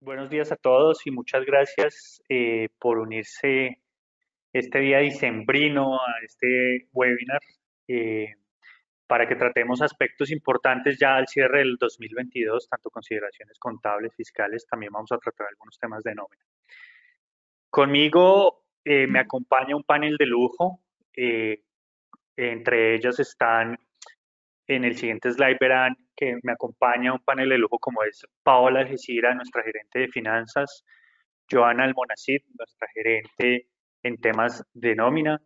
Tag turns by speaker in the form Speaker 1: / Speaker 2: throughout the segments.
Speaker 1: Buenos días a todos y muchas gracias por unirse este día dicembrino a este webinar eh, para que tratemos aspectos importantes ya al cierre del 2022, tanto consideraciones contables, fiscales, también vamos a tratar algunos temas de nómina. Conmigo me acompaña un panel de lujo, eh, entre ellas están en el siguiente slide verán que me acompaña un panel de lujo como es Paola Algeciras, nuestra gerente de finanzas, Joana Almonacid, nuestra gerente en temas de nómina,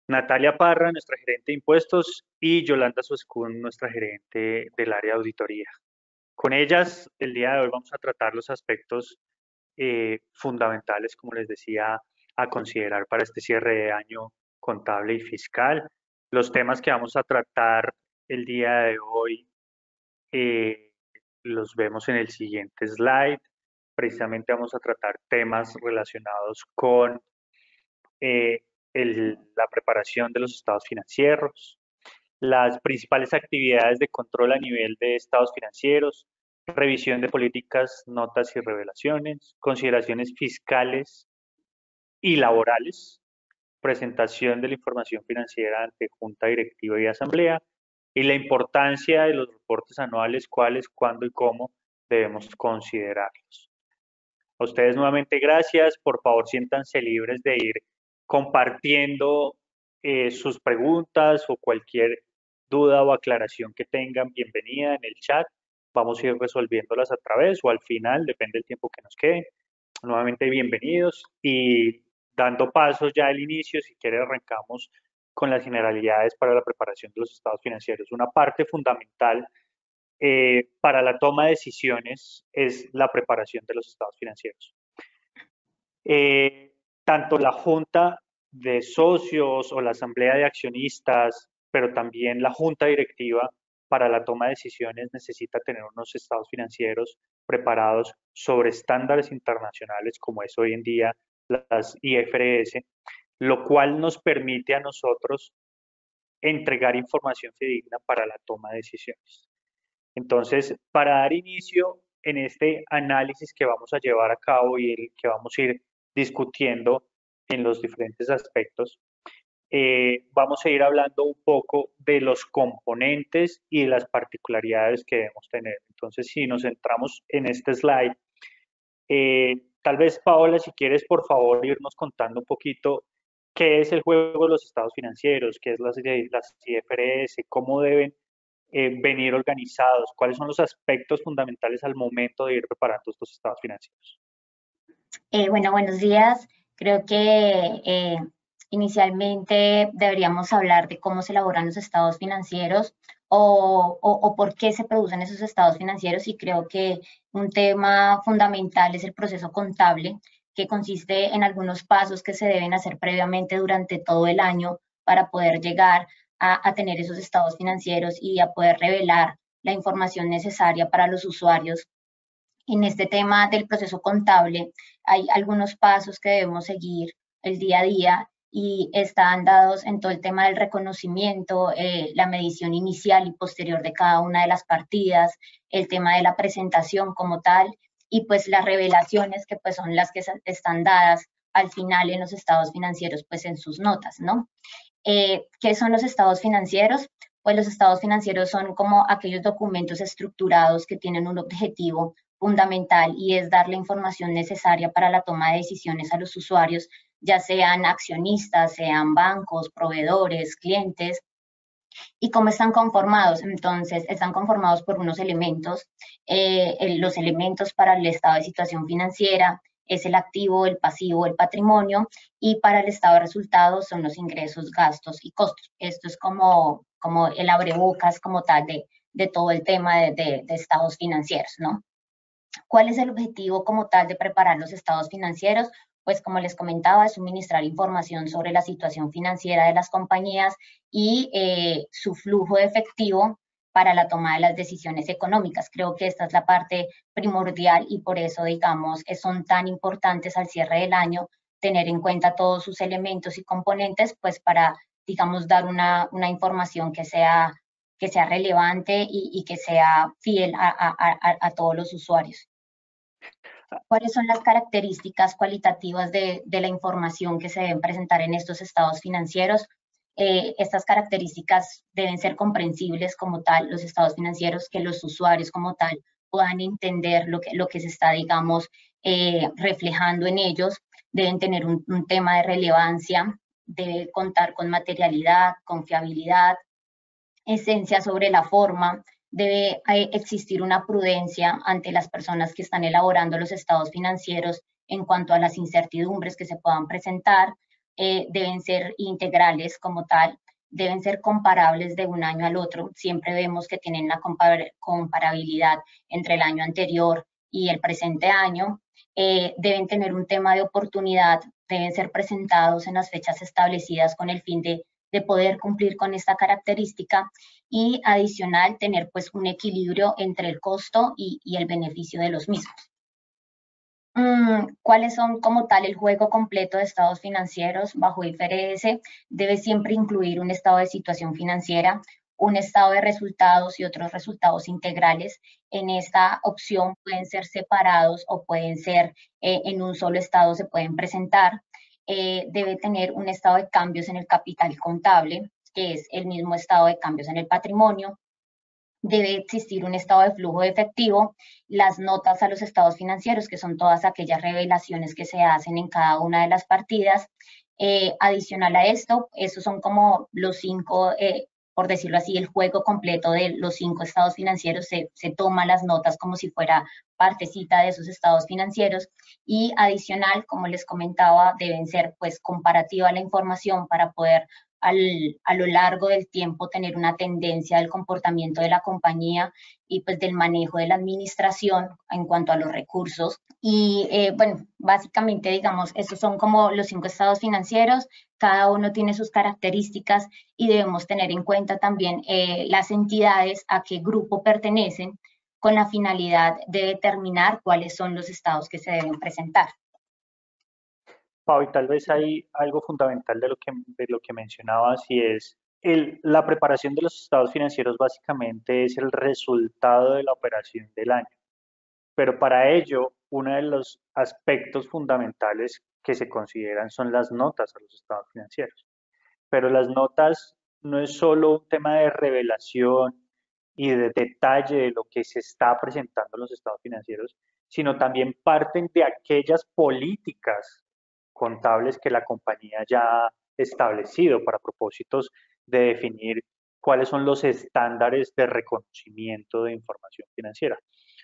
Speaker 1: Natalia Parra, nuestra gerente de impuestos, y Yolanda Suescún, nuestra gerente del área de auditoría. Con ellas, el día de hoy vamos a tratar los aspectos fundamentales, como les decía, a considerar para este cierre de año contable y fiscal. Los temas que vamos a tratar el día de hoy eh, los vemos en el siguiente slide. Precisamente vamos a tratar temas relacionados con eh, la preparación de los estados financieros, las principales actividades de control a nivel de estados financieros, revisión de políticas, notas y revelaciones, consideraciones fiscales y laborales, presentación de la información financiera ante Junta Directiva y Asamblea, y la importancia de los reportes anuales, cuáles, cuándo y cómo debemos considerarlos. A ustedes nuevamente gracias, por favor siéntanse libres de ir compartiendo sus preguntas o cualquier duda o aclaración que tengan, bienvenida en el chat. Vamos a ir resolviéndolas a través o al final, depende del tiempo que nos quede. Nuevamente bienvenidos y dando pasos ya al inicio, si quiere arrancamos con las generalidades para la preparación de los estados financieros. Una parte fundamental para la toma de decisiones es la preparación de los estados financieros. Eh, Tanto la junta de socios o la asamblea de accionistas, pero también la junta directiva para la toma de decisiones necesita tener unos estados financieros preparados sobre estándares internacionales como es hoy en día las IFRS, lo cual nos permite a nosotros entregar información fidedigna para la toma de decisiones. Entonces, para dar inicio en este análisis que vamos a llevar a cabo y el que vamos a ir discutiendo en los diferentes aspectos, vamos a ir hablando un poco de los componentes y de las particularidades que debemos tener. Entonces, si nos centramos en este slide, tal vez Paola, si quieres, por favor, irnos contando un poquito qué es el juego de los estados financieros, qué es las IFRS, cómo deben venir organizados, cuáles son los aspectos fundamentales al momento de ir preparando estos estados financieros.
Speaker 2: Bueno, buenos días. Creo que inicialmente deberíamos hablar de cómo se elaboran los estados financieros o por qué se producen esos estados financieros y creo que un tema fundamental es el proceso contable, que consiste en algunos pasos que se deben hacer previamente durante todo el año para poder llegar a tener esos estados financieros y a poder revelar la información necesaria para los usuarios. En este tema del proceso contable hay algunos pasos que debemos seguir el día a día y están dados en todo el tema del reconocimiento, la medición inicial y posterior de cada una de las partidas, el tema de la presentación como tal y pues las revelaciones que pues son las que están dadas al final en los estados financieros pues en sus notas, ¿no? ¿Qué son los estados financieros? Pues los estados financieros son como aquellos documentos estructurados que tienen un objetivo fundamental y es dar la información necesaria para la toma de decisiones a los usuarios, ya sean accionistas, sean bancos, proveedores, clientes, y cómo están conformados. Entonces, están conformados por unos elementos. Los elementos para el estado de situación financiera es el activo, el pasivo, el patrimonio, y para el estado de resultados son los ingresos, gastos y costos. Esto es como el abrebocas como tal de todo el tema de estados financieros, ¿no? ¿Cuál es el objetivo como tal de preparar los estados financieros? Pues como les comentaba, es suministrar información sobre la situación financiera de las compañías y su flujo de efectivo para la toma de las decisiones económicas. Creo que esta es la parte primordial y por eso, digamos, son tan importantes al cierre del año tener en cuenta todos sus elementos y componentes, pues para, digamos, dar una información que sea relevante y que sea fiel a todos los usuarios. ¿Cuáles son las características cualitativas de la información que se deben presentar en estos estados financieros? Estas características deben ser comprensibles como tal, los estados financieros, que los usuarios como tal puedan entender lo que se está, digamos, reflejando en ellos. Deben tener un tema de relevancia, debe contar con materialidad, confiabilidad, esencia sobre la forma, debe existir una prudencia ante las personas que están elaborando los estados financieros en cuanto a las incertidumbres que se puedan presentar, deben ser integrales como tal, deben ser comparables de un año al otro. Siempre vemos que tienen la comparabilidad entre el año anterior y el presente año. Deben tener un tema de oportunidad, deben ser presentados en las fechas establecidas con el fin de poder cumplir con esta característica y adicional tener pues un equilibrio entre el costo y el beneficio de los mismos. ¿Cuáles son como tal el juego completo de estados financieros? Bajo IFRS debe siempre incluir un estado de situación financiera, un estado de resultados y otros resultados integrales. En esta opción pueden ser separados o pueden ser en un solo estado, se pueden presentar. Debe tener un estado de cambios en el capital contable, que es el mismo estado de cambios en el patrimonio. Debe existir un estado de flujo de efectivo, las notas a los estados financieros, que son todas aquellas revelaciones que se hacen en cada una de las partidas. Adicional a esto, esos son como los 5, por decirlo así, el juego completo de los 5 estados financieros, se toma las notas como si fuera partecita de esos estados financieros y adicional, como les comentaba, deben ser pues comparativa la información para poder a lo largo del tiempo tener una tendencia del comportamiento de la compañía y pues del manejo de la administración en cuanto a los recursos. Y bueno, básicamente digamos, estos son como los 5 estados financieros, cada uno tiene sus características y debemos tener en cuenta también las entidades a qué grupo pertenecen con la finalidad de determinar cuáles son los estados que se deben presentar.
Speaker 1: Pau, y tal vez hay algo fundamental de lo que mencionabas y es la preparación de los estados financieros básicamente es el resultado de la operación del año. Pero para ello, uno de los aspectos fundamentales que se consideran son las notas a los estados financieros. Pero las notas no es solo un tema de revelación y de detalle de lo que se está presentando en los estados financieros, sino también parten de aquellas políticas contables que la compañía ya ha establecido para propósitos de definir cuáles son los estándares de reconocimiento de información financiera.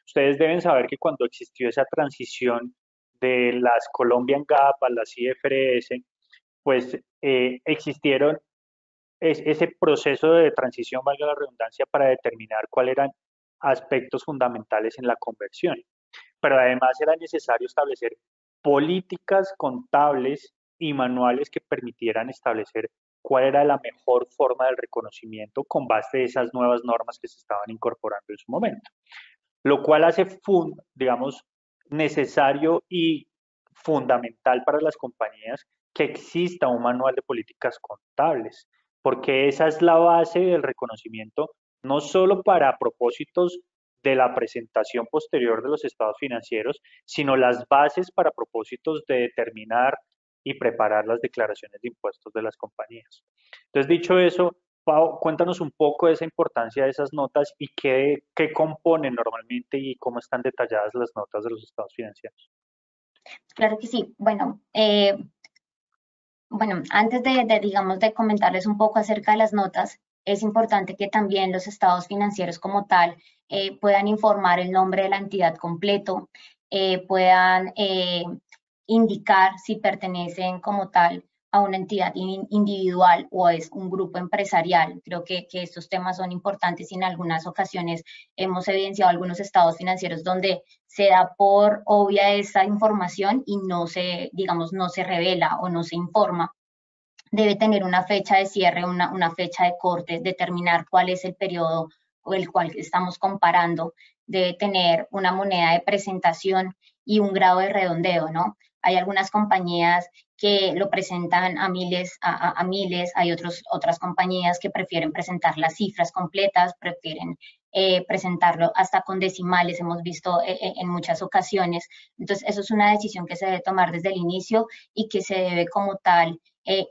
Speaker 1: Ustedes deben saber que cuando existió esa transición de las Colombian GAAP a las IFRS, pues existieron ese proceso de transición, valga la redundancia, para determinar cuáles eran aspectos fundamentales en la conversión. Pero además era necesario establecer políticas contables y manuales que permitieran establecer cuál era la mejor forma del reconocimiento con base de esas nuevas normas que se estaban incorporando en su momento. Lo cual hace, digamos, necesario y fundamental para las compañías que exista un manual de políticas contables, porque esa es la base del reconocimiento, no solo para propósitos de la presentación posterior de los estados financieros, sino las bases para propósitos de determinar y preparar las declaraciones de impuestos de las compañías. Entonces, dicho eso, Pau, cuéntanos un poco de esa importancia de esas notas y qué componen normalmente y cómo están detalladas las notas de los estados financieros.
Speaker 2: Claro que sí. Bueno, antes digamos, de comentarles un poco acerca de las notas, es importante que también los estados financieros como tal puedan informar el nombre de la entidad completo, puedan indicar si pertenecen como tal a una entidad individual o es un grupo empresarial. Creo que estos temas son importantes y en algunas ocasiones hemos evidenciado algunos estados financieros donde se da por obvia esa información y no se, digamos, no se revela o no se informa. Debe tener una fecha de cierre, una fecha de corte, determinar cuál es el periodo o el cual estamos comparando. Debe tener una moneda de presentación y un grado de redondeo, ¿no? Hay algunas compañías que lo presentan a miles, miles, hay otras compañías que prefieren presentar las cifras completas, prefieren presentarlo hasta con decimales, hemos visto en muchas ocasiones. Entonces, eso es una decisión que se debe tomar desde el inicio y que se debe como tal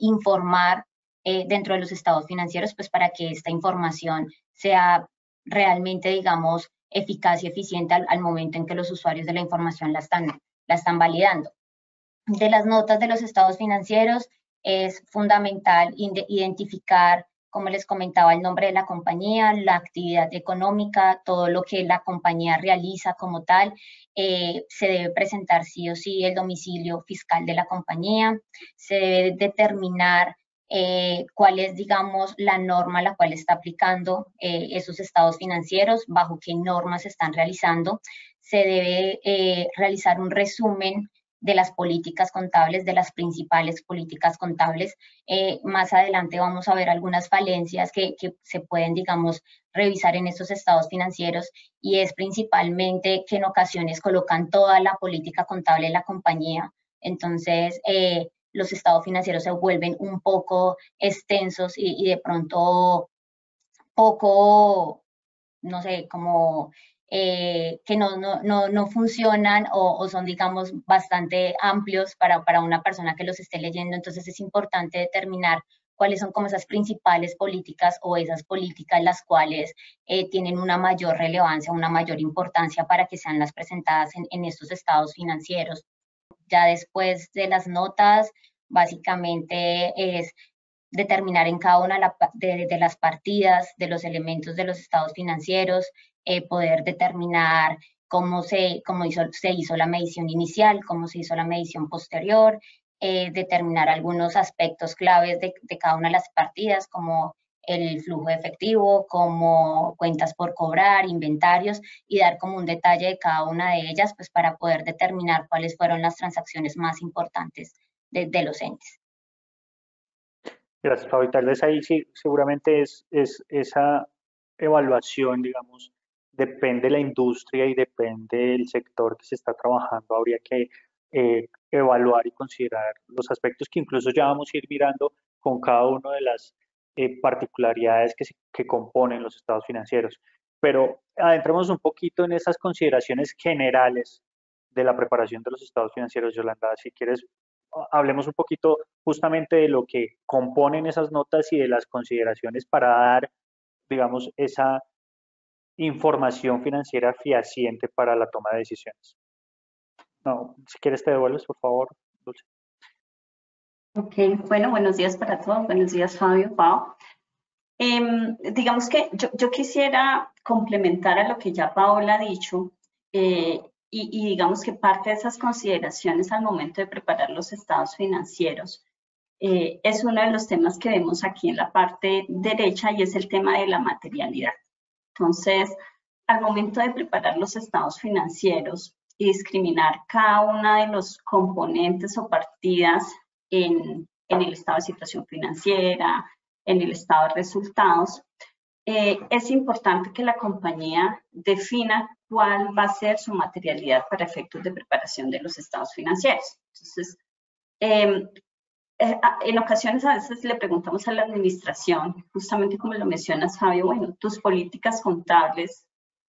Speaker 2: informar dentro de los estados financieros, pues para que esta información sea realmente, digamos, eficaz y eficiente al momento en que los usuarios de la información la están validando. De las notas de los estados financieros es fundamental identificar, como les comentaba, el nombre de la compañía, la actividad económica, todo lo que la compañía realiza como tal. Se debe presentar sí o sí el domicilio fiscal de la compañía. Se debe determinar cuál es, digamos, la norma a la cual está aplicando esos estados financieros, bajo qué normas se están realizando. Se debe realizar un resumen de las políticas contables, de las principales políticas contables. Más adelante vamos a ver algunas falencias que se pueden, digamos, revisar en estos estados financieros, y es principalmente que en ocasiones colocan toda la política contable de la compañía. Entonces, los estados financieros se vuelven un poco extensos y de pronto poco, no sé, como que no funcionan o son, digamos, bastante amplios para una persona que los esté leyendo. Entonces es importante determinar cuáles son como esas principales políticas o esas políticas las cuales tienen una mayor relevancia, una mayor importancia para que sean las presentadas en estos estados financieros. Ya después de las notas, básicamente es determinar en cada una de las partidas, de los elementos de los estados financieros, poder determinar se hizo la medición inicial, cómo se hizo la medición posterior, determinar algunos aspectos claves de cada una de las partidas, como el flujo de efectivo, como cuentas por cobrar, inventarios, y dar como un detalle de cada una de ellas, pues para poder determinar cuáles fueron las transacciones más importantes de los entes.
Speaker 1: Gracias, Pablo. Y tal vez ahí sí, seguramente es esa evaluación, digamos, depende de la industria y depende del sector que se está trabajando. Habría que evaluar y considerar los aspectos que incluso ya vamos a ir mirando con cada una de las particularidades que componen los estados financieros. Pero adentremos un poquito en esas consideraciones generales de la preparación de los estados financieros, Yolanda. Si quieres, hablemos un poquito justamente de lo que componen esas notas y de las consideraciones para dar, digamos, esa información financiera fehaciente para la toma de decisiones. No, si quieres te devuelves, por favor, Dulce.
Speaker 3: Ok, bueno, buenos días para todos. Buenos días, Fabio, Pau. Digamos que yo quisiera complementar a lo que ya Paola ha dicho, y digamos que parte de esas consideraciones al momento de preparar los estados financieros es uno de los temas que vemos aquí en la parte derecha, y es el tema de la materialidad. Entonces, al momento de preparar los estados financieros y discriminar cada una de los componentes o partidas en el estado de situación financiera, en el estado de resultados, es importante que la compañía defina cuál va a ser su materialidad para efectos de preparación de los estados financieros. Entonces, en ocasiones a veces le preguntamos a la administración, justamente como lo mencionas, Fabio, bueno, tus políticas contables,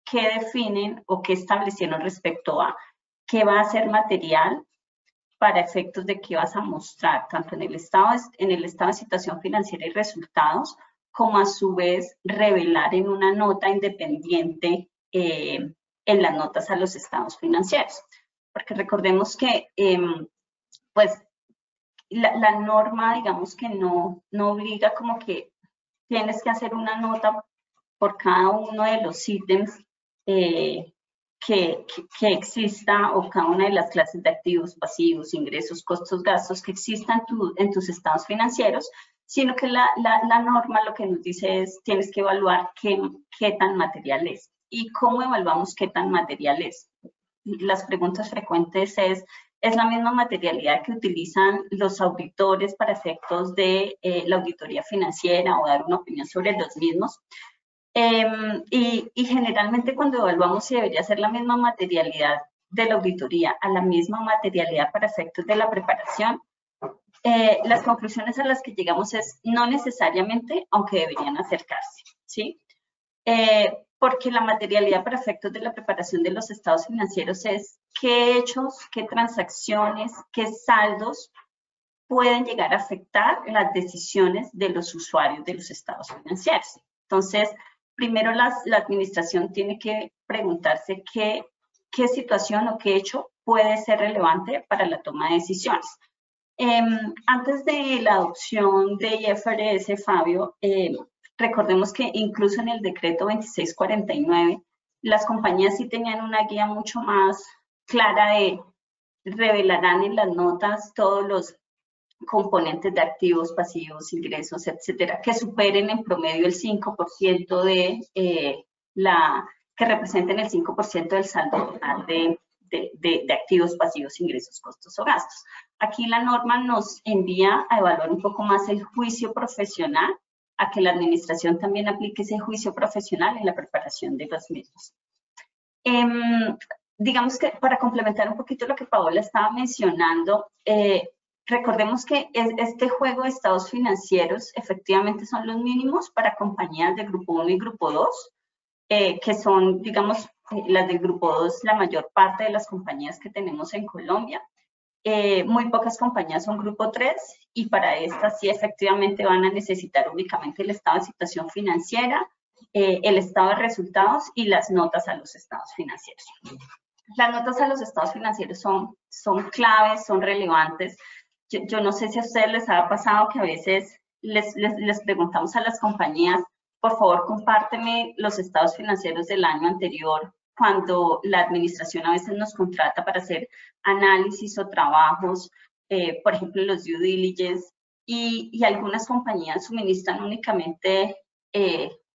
Speaker 3: ¿qué definen o qué establecieron respecto a qué va a ser material para efectos de qué vas a mostrar, tanto en el estado de situación financiera y resultados, como a su vez revelar en una nota independiente en las notas a los estados financieros? Porque recordemos que, pues, la norma, digamos que no obliga como que tienes que hacer una nota por cada uno de los ítems que exista, o cada una de las clases de activos, pasivos, ingresos, costos, gastos que existan en tus estados financieros, sino que la norma lo que nos dice es tienes que evaluar qué tan material es. ¿Y cómo evaluamos qué tan material es? Las preguntas frecuentes ¿es la misma materialidad que utilizan los auditores para efectos de la auditoría financiera, o dar una opinión sobre los mismos? Y generalmente cuando evaluamos si debería ser la misma materialidad de la auditoría a la misma materialidad para efectos de la preparación, las conclusiones a las que llegamos es no necesariamente, aunque deberían acercarse, ¿sí? porque la materialidad para efectos de la preparación de los estados financieros es qué hechos, qué transacciones, qué saldos pueden llegar a afectar las decisiones de los usuarios de los estados financieros. Entonces, primero la administración tiene que preguntarse qué situación o qué hecho puede ser relevante para la toma de decisiones. Antes de la adopción de IFRS, Fabio, recordemos que incluso en el decreto 2649, las compañías sí tenían una guía mucho más clara de revelarán en las notas todos los componentes de activos, pasivos, ingresos, etcétera, que superen en promedio el 5% que representen el 5% del saldo total de activos, pasivos, ingresos, costos o gastos. Aquí la norma nos envía a evaluar un poco más el juicio profesional, a que la administración también aplique ese juicio profesional en la preparación de los mismos. Digamos que para complementar un poquito lo que Paola estaba mencionando, recordemos que este juego de estados financieros efectivamente son los mínimos para compañías de grupo 1 y grupo 2, que son, digamos, las del grupo 2, la mayor parte de las compañías que tenemos en Colombia. Muy pocas compañías son grupo 3 y para estas sí efectivamente van a necesitar únicamente el estado de situación financiera, el estado de resultados y las notas a los estados financieros. Las notas a los estados financieros son claves, son relevantes. Yo no sé si a ustedes les ha pasado que a veces les preguntamos a las compañías, por favor, compárteme los estados financieros del año anterior, cuando la administración a veces nos contrata para hacer análisis o trabajos, por ejemplo, los due diligence, y algunas compañías suministran únicamente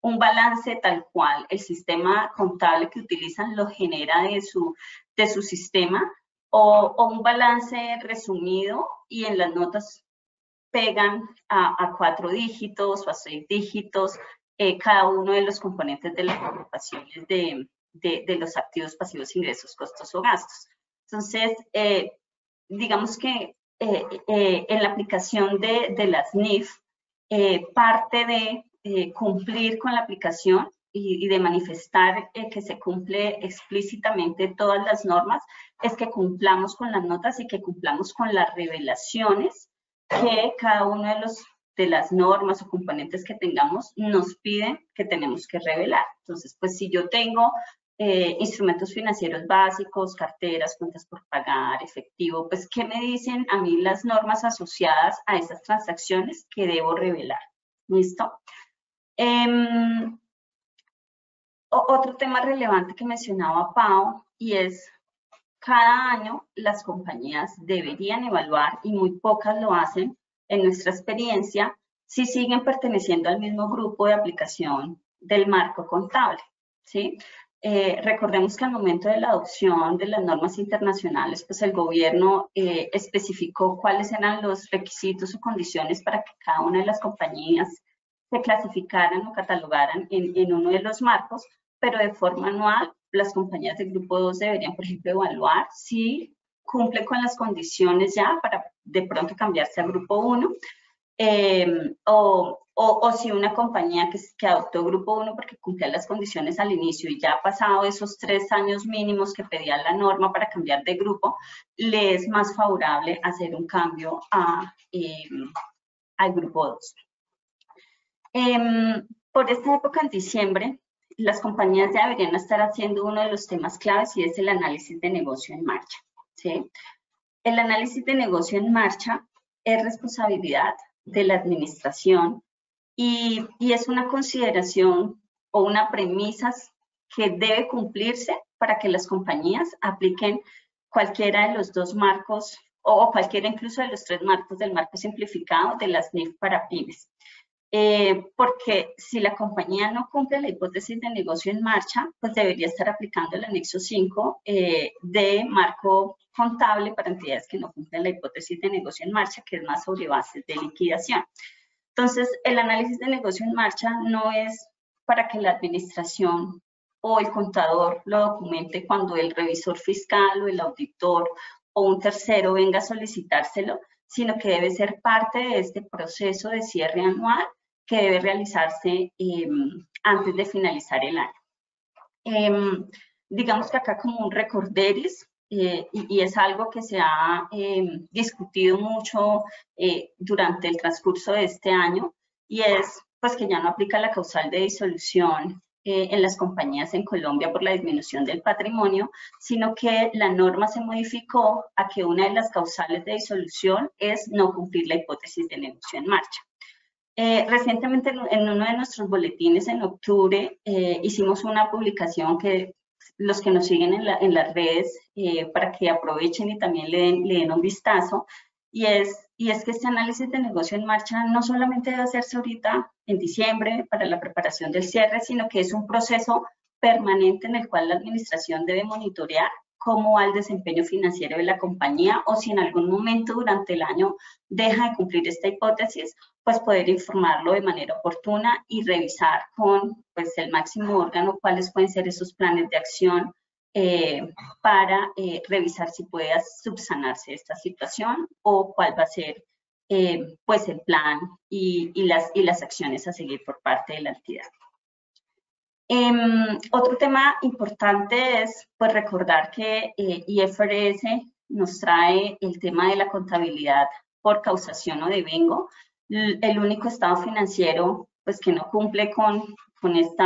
Speaker 3: un balance tal cual el sistema contable que utilizan lo genera de su sistema, o un balance resumido y en las notas pegan a 4 dígitos o a 6 dígitos cada uno de los componentes de las agrupaciones de los activos, pasivos, ingresos, costos o gastos. Entonces, digamos que en la aplicación de las NIF, parte de cumplir con la aplicación y de manifestar que se cumple explícitamente todas las normas, es que cumplamos con las notas y que cumplamos con las revelaciones que cada uno de las normas o componentes que tengamos nos piden que tenemos que revelar. Entonces, pues si yo tengo instrumentos financieros básicos, carteras, cuentas por pagar, efectivo, pues ¿qué me dicen a mí las normas asociadas a esas transacciones que debo revelar? ¿Listo? Otro tema relevante que mencionaba Pau, y es cada año las compañías deberían evaluar, y muy pocas lo hacen en nuestra experiencia, si siguen perteneciendo al mismo grupo de aplicación del marco contable, ¿sí? Recordemos que al momento de la adopción de las normas internacionales, pues el gobierno especificó cuáles eran los requisitos o condiciones para que cada una de las compañías se clasificaran o catalogaran en uno de los marcos, pero de forma anual las compañías del grupo 2 deberían, por ejemplo, evaluar si cumple con las condiciones ya para de pronto cambiarse a grupo 1, o si una compañía que adoptó grupo 1 porque cumplía las condiciones al inicio y ya ha pasado esos 3 años mínimos que pedía la norma para cambiar de grupo, le es más favorable hacer un cambio al grupo 2. Por esta época, en diciembre, las compañías ya deberían estar haciendo uno de los temas claves y es el análisis de negocio en marcha, ¿sí? El análisis de negocio en marcha es responsabilidad de la administración y es una consideración o una premisa que debe cumplirse para que las compañías apliquen cualquiera de los 2 marcos o cualquiera incluso de los 3 marcos del marco simplificado de las NIF para pymes. Porque si la compañía no cumple la hipótesis de negocio en marcha, pues debería estar aplicando el anexo 5 de marco contable para entidades que no cumplen la hipótesis de negocio en marcha, que es más sobre bases de liquidación. Entonces, el análisis de negocio en marcha no es para que la administración o el contador lo documente cuando el revisor fiscal o el auditor o un tercero venga a solicitárselo, sino que debe ser parte de este proceso de cierre anual que debe realizarse antes de finalizar el año. Digamos que acá como un recorderis, y es algo que se ha discutido mucho durante el transcurso de este año, y es pues que ya no aplica la causal de disolución en las compañías en Colombia por la disminución del patrimonio, sino que la norma se modificó a que una de las causales de disolución es no cumplir la hipótesis de negocio en marcha. Recientemente en uno de nuestros boletines en octubre hicimos una publicación que los que nos siguen en las redes para que aprovechen y también le den un vistazo, y es que este análisis de negocio en marcha no solamente debe hacerse ahorita en diciembre para la preparación del cierre, sino que es un proceso permanente en el cual la administración debe monitorear cómo va el desempeño financiero de la compañía, o si en algún momento durante el año deja de cumplir esta hipótesis, pues poder informarlo de manera oportuna y revisar con pues, el máximo órgano cuáles pueden ser esos planes de acción para revisar si puede subsanarse esta situación o cuál va a ser pues el plan y las acciones a seguir por parte de la entidad. Otro tema importante es pues, recordar que IFRS nos trae el tema de la contabilidad por causación o devengo. El único estado financiero pues, que no cumple con este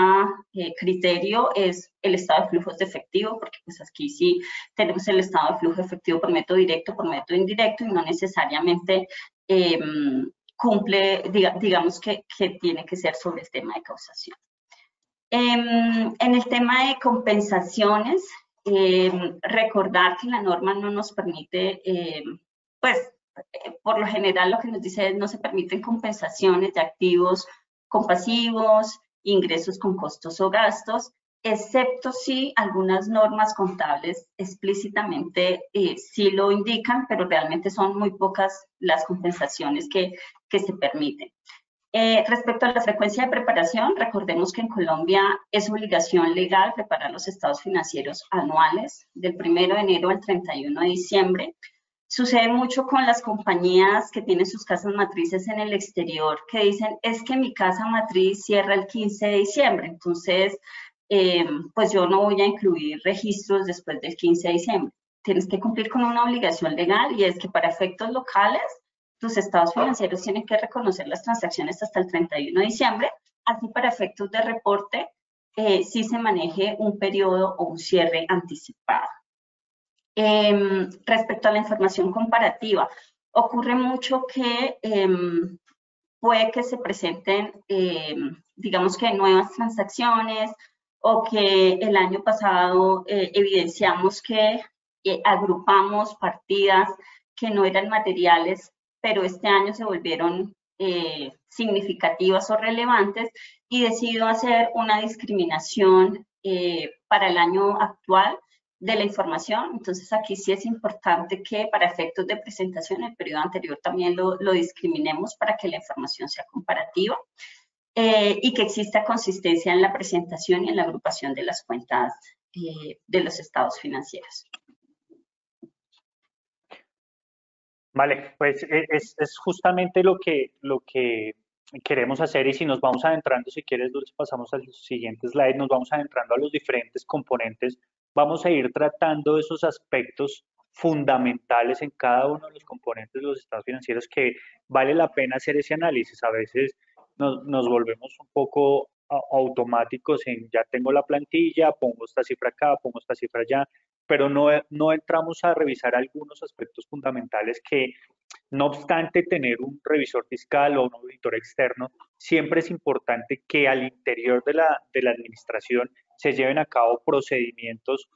Speaker 3: criterio es el estado de flujos de efectivo, porque pues aquí sí tenemos el estado de flujo de efectivo por método directo, por método indirecto, y no necesariamente cumple, digamos que tiene que ser sobre el tema de causación. En el tema de compensaciones, recordar que la norma no nos permite, pues, por lo general lo que nos dice es no se permiten compensaciones de activos con pasivos, ingresos con costos o gastos, excepto si algunas normas contables explícitamente sí lo indican, pero realmente son muy pocas las compensaciones que se permiten. Respecto a la frecuencia de preparación, recordemos que en Colombia es obligación legal preparar los estados financieros anuales del 1 de enero al 31 de diciembre. Sucede mucho con las compañías que tienen sus casas matrices en el exterior, que dicen, es que mi casa matriz cierra el 15 de diciembre, entonces, pues yo no voy a incluir registros después del 15 de diciembre. Tienes que cumplir con una obligación legal, y es que para efectos locales, tus estados financieros tienen que reconocer las transacciones hasta el 31 de diciembre, así para efectos de reporte, sí se maneje un periodo o un cierre anticipado. Respecto a la información comparativa, ocurre mucho que puede que se presenten, digamos que nuevas transacciones, o que el año pasado evidenciamos que agrupamos partidas que no eran materiales, pero este año se volvieron significativas o relevantes, y decido hacer una discriminación para el año actual de la información. Entonces aquí sí es importante que para efectos de presentación el periodo anterior también lo discriminemos para que la información sea comparativa y que exista consistencia en la presentación y en la agrupación de las cuentas de los estados financieros.
Speaker 1: Vale, pues es justamente lo que queremos hacer, y si nos vamos adentrando, si quieres, Dulce, pasamos al siguiente slide, nos vamos adentrando a los diferentes componentes, vamos a ir tratando esos aspectos fundamentales en cada uno de los componentes de los estados financieros que vale la pena hacer ese análisis. A veces nos volvemos un poco automáticos en ya tengo la plantilla, pongo esta cifra acá, pongo esta cifra allá, pero no entramos a revisar algunos aspectos fundamentales que, no obstante tener un revisor fiscal o un auditor externo, siempre es importante que al interior de la administración se lleven a cabo procedimientos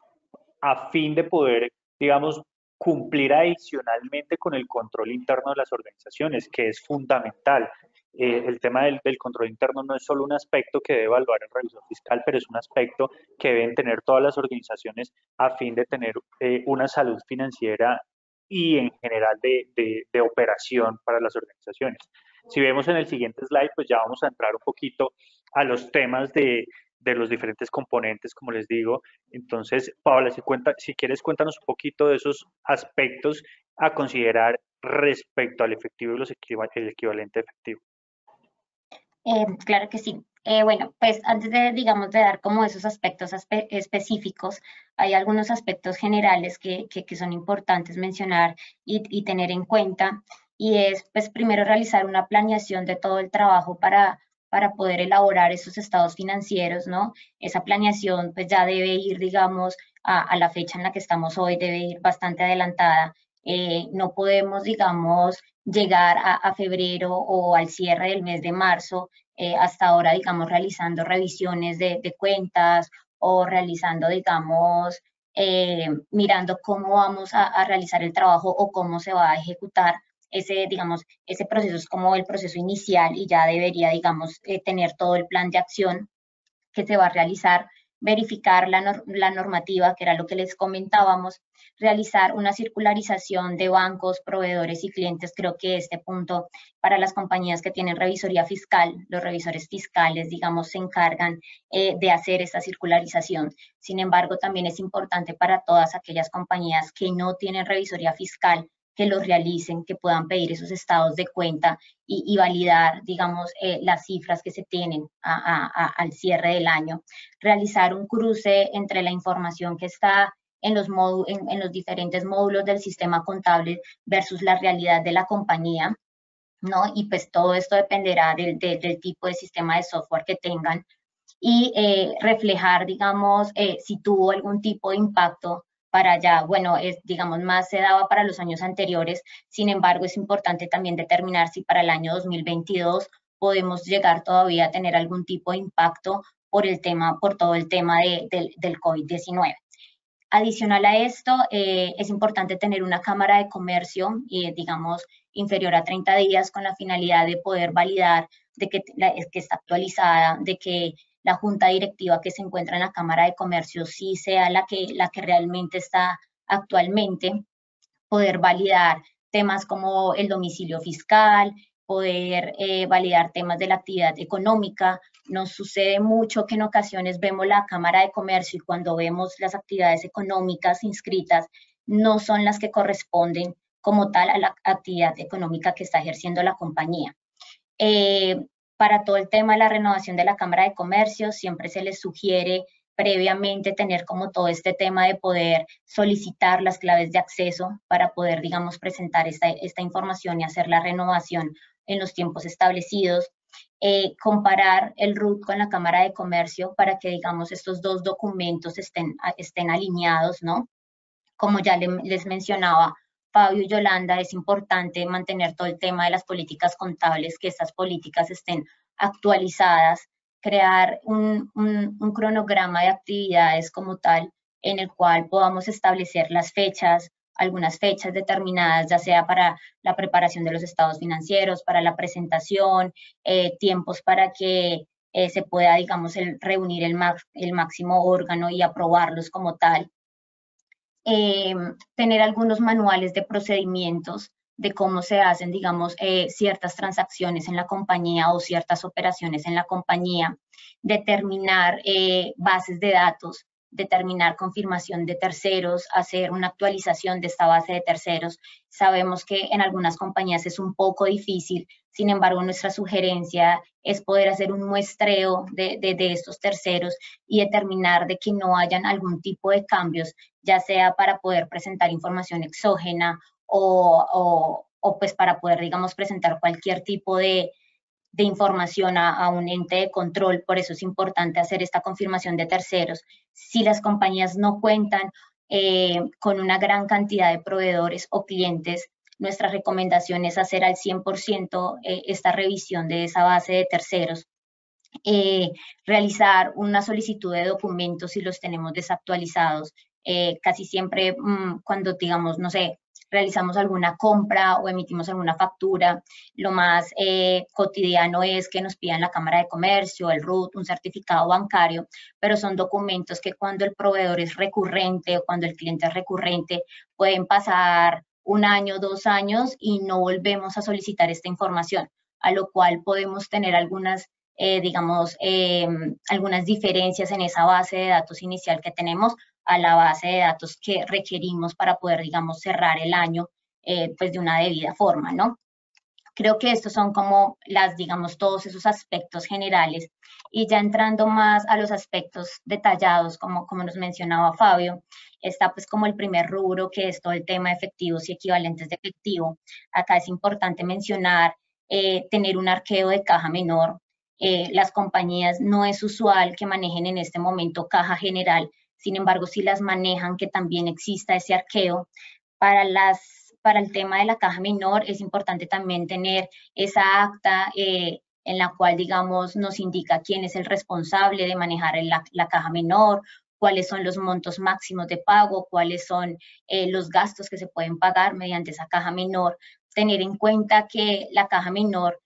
Speaker 1: a fin de poder, digamos, cumplir adicionalmente con el control interno de las organizaciones, que es fundamental. El tema del control interno no es solo un aspecto que debe evaluar el revisor fiscal, pero es un aspecto que deben tener todas las organizaciones a fin de tener una salud financiera y en general de operación para las organizaciones. Si vemos en el siguiente slide, pues ya vamos a entrar un poquito a los temas de los diferentes componentes, como les digo. Entonces, Paola, si quieres, cuéntanos un poquito de esos aspectos a considerar respecto al efectivo y el equivalente efectivo.
Speaker 2: Claro que sí. Bueno, pues antes de, digamos, de dar como esos aspectos específicos, hay algunos aspectos generales que son importantes mencionar y tener en cuenta, y es, pues, primero realizar una planeación de todo el trabajo para poder elaborar esos estados financieros, ¿no? Esa planeación, pues, ya debe ir, digamos, a la fecha en la que estamos hoy, debe ir bastante adelantada. No podemos, digamos, llegar a febrero o al cierre del mes de marzo hasta ahora, digamos, realizando revisiones de cuentas o realizando, digamos, mirando cómo vamos a realizar el trabajo o cómo se va a ejecutar. Ese, digamos, ese proceso es como el proceso inicial y ya debería, digamos, tener todo el plan de acción que se va a realizar, verificar la normativa, que era lo que les comentábamos, realizar una circularización de bancos, proveedores y clientes. Creo que este punto para las compañías que tienen revisoría fiscal, los revisores fiscales, digamos, se encargan de hacer esta circularización. Sin embargo, también es importante para todas aquellas compañías que no tienen revisoría fiscal que los realicen, que puedan pedir esos estados de cuenta y validar, digamos, las cifras que se tienen al cierre del año. Realizar un cruce entre la información que está en los diferentes módulos del sistema contable versus la realidad de la compañía, ¿no? Y pues todo esto dependerá del tipo de sistema de software que tengan y reflejar, digamos, si tuvo algún tipo de impacto para allá. Bueno, digamos, más se daba para los años anteriores, sin embargo, es importante también determinar si para el año 2022 podemos llegar todavía a tener algún tipo de impacto por todo el tema del COVID-19. Adicional a esto, es importante tener una cámara de comercio, digamos, inferior a 30 días con la finalidad de poder validar de que está actualizada, de que la junta directiva que se encuentra en la Cámara de Comercio sí sea la que realmente está actualmente, poder validar temas como el domicilio fiscal, poder validar temas de la actividad económica. Nos sucede mucho que en ocasiones vemos la Cámara de Comercio y cuando vemos las actividades económicas inscritas no son las que corresponden como tal a la actividad económica que está ejerciendo la compañía. Para todo el tema de la renovación de la Cámara de Comercio, siempre se les sugiere previamente tener como todo este tema de poder solicitar las claves de acceso para poder, digamos, presentar esta información y hacer la renovación en los tiempos establecidos. Comparar el RUT con la Cámara de Comercio para que, digamos, estos dos documentos estén alineados, ¿no? Como ya les mencionaba Fabio y Yolanda, es importante mantener todo el tema de las políticas contables, que estas políticas estén actualizadas, crear un cronograma de actividades como tal, en el cual podamos establecer las fechas, algunas fechas determinadas, ya sea para la preparación de los estados financieros, para la presentación, tiempos para que se pueda, digamos, reunir el máximo órgano y aprobarlos como tal. Tener algunos manuales de procedimientos de cómo se hacen, digamos, ciertas transacciones en la compañía o ciertas operaciones en la compañía, determinar bases de datos, determinar confirmación de terceros, hacer una actualización de esta base de terceros. Sabemos que en algunas compañías es un poco difícil, sin embargo, nuestra sugerencia es poder hacer un muestreo de estos terceros y determinar de que no hayan algún tipo de cambios, ya sea para poder presentar información exógena o pues para poder, digamos, presentar cualquier tipo de información a un ente de control. Por eso es importante hacer esta confirmación de terceros. Si las compañías no cuentan con una gran cantidad de proveedores o clientes, nuestra recomendación es hacer al 100% esta revisión de esa base de terceros. Realizar una solicitud de documentos si los tenemos desactualizados. Casi siempre cuando, digamos, no sé, realizamos alguna compra o emitimos alguna factura, lo más cotidiano es que nos pidan la Cámara de Comercio, el RUT, un certificado bancario, pero son documentos que cuando el proveedor es recurrente o cuando el cliente es recurrente, pueden pasar 1 año, 2 años y no volvemos a solicitar esta información, a lo cual podemos tener algunas digamos, algunas diferencias en esa base de datos inicial que tenemos a la base de datos que requerimos para poder, digamos, cerrar el año pues de una debida forma, ¿no? Creo que estos son como digamos, todos esos aspectos generales. Y ya entrando más a los aspectos detallados, como nos mencionaba Fabio, está pues como el primer rubro, que es todo el tema de efectivos y equivalentes de efectivo. Acá es importante mencionar tener un arqueo de caja menor. Las compañías no es usual que manejen en este momento caja general, sin embargo, si las manejan, que también exista ese arqueo. Para el tema de la caja menor es importante también tener esa acta en la cual, digamos, nos indica quién es el responsable de manejar la caja menor, cuáles son los montos máximos de pago, cuáles son los gastos que se pueden pagar mediante esa caja menor. Tener en cuenta que la caja menor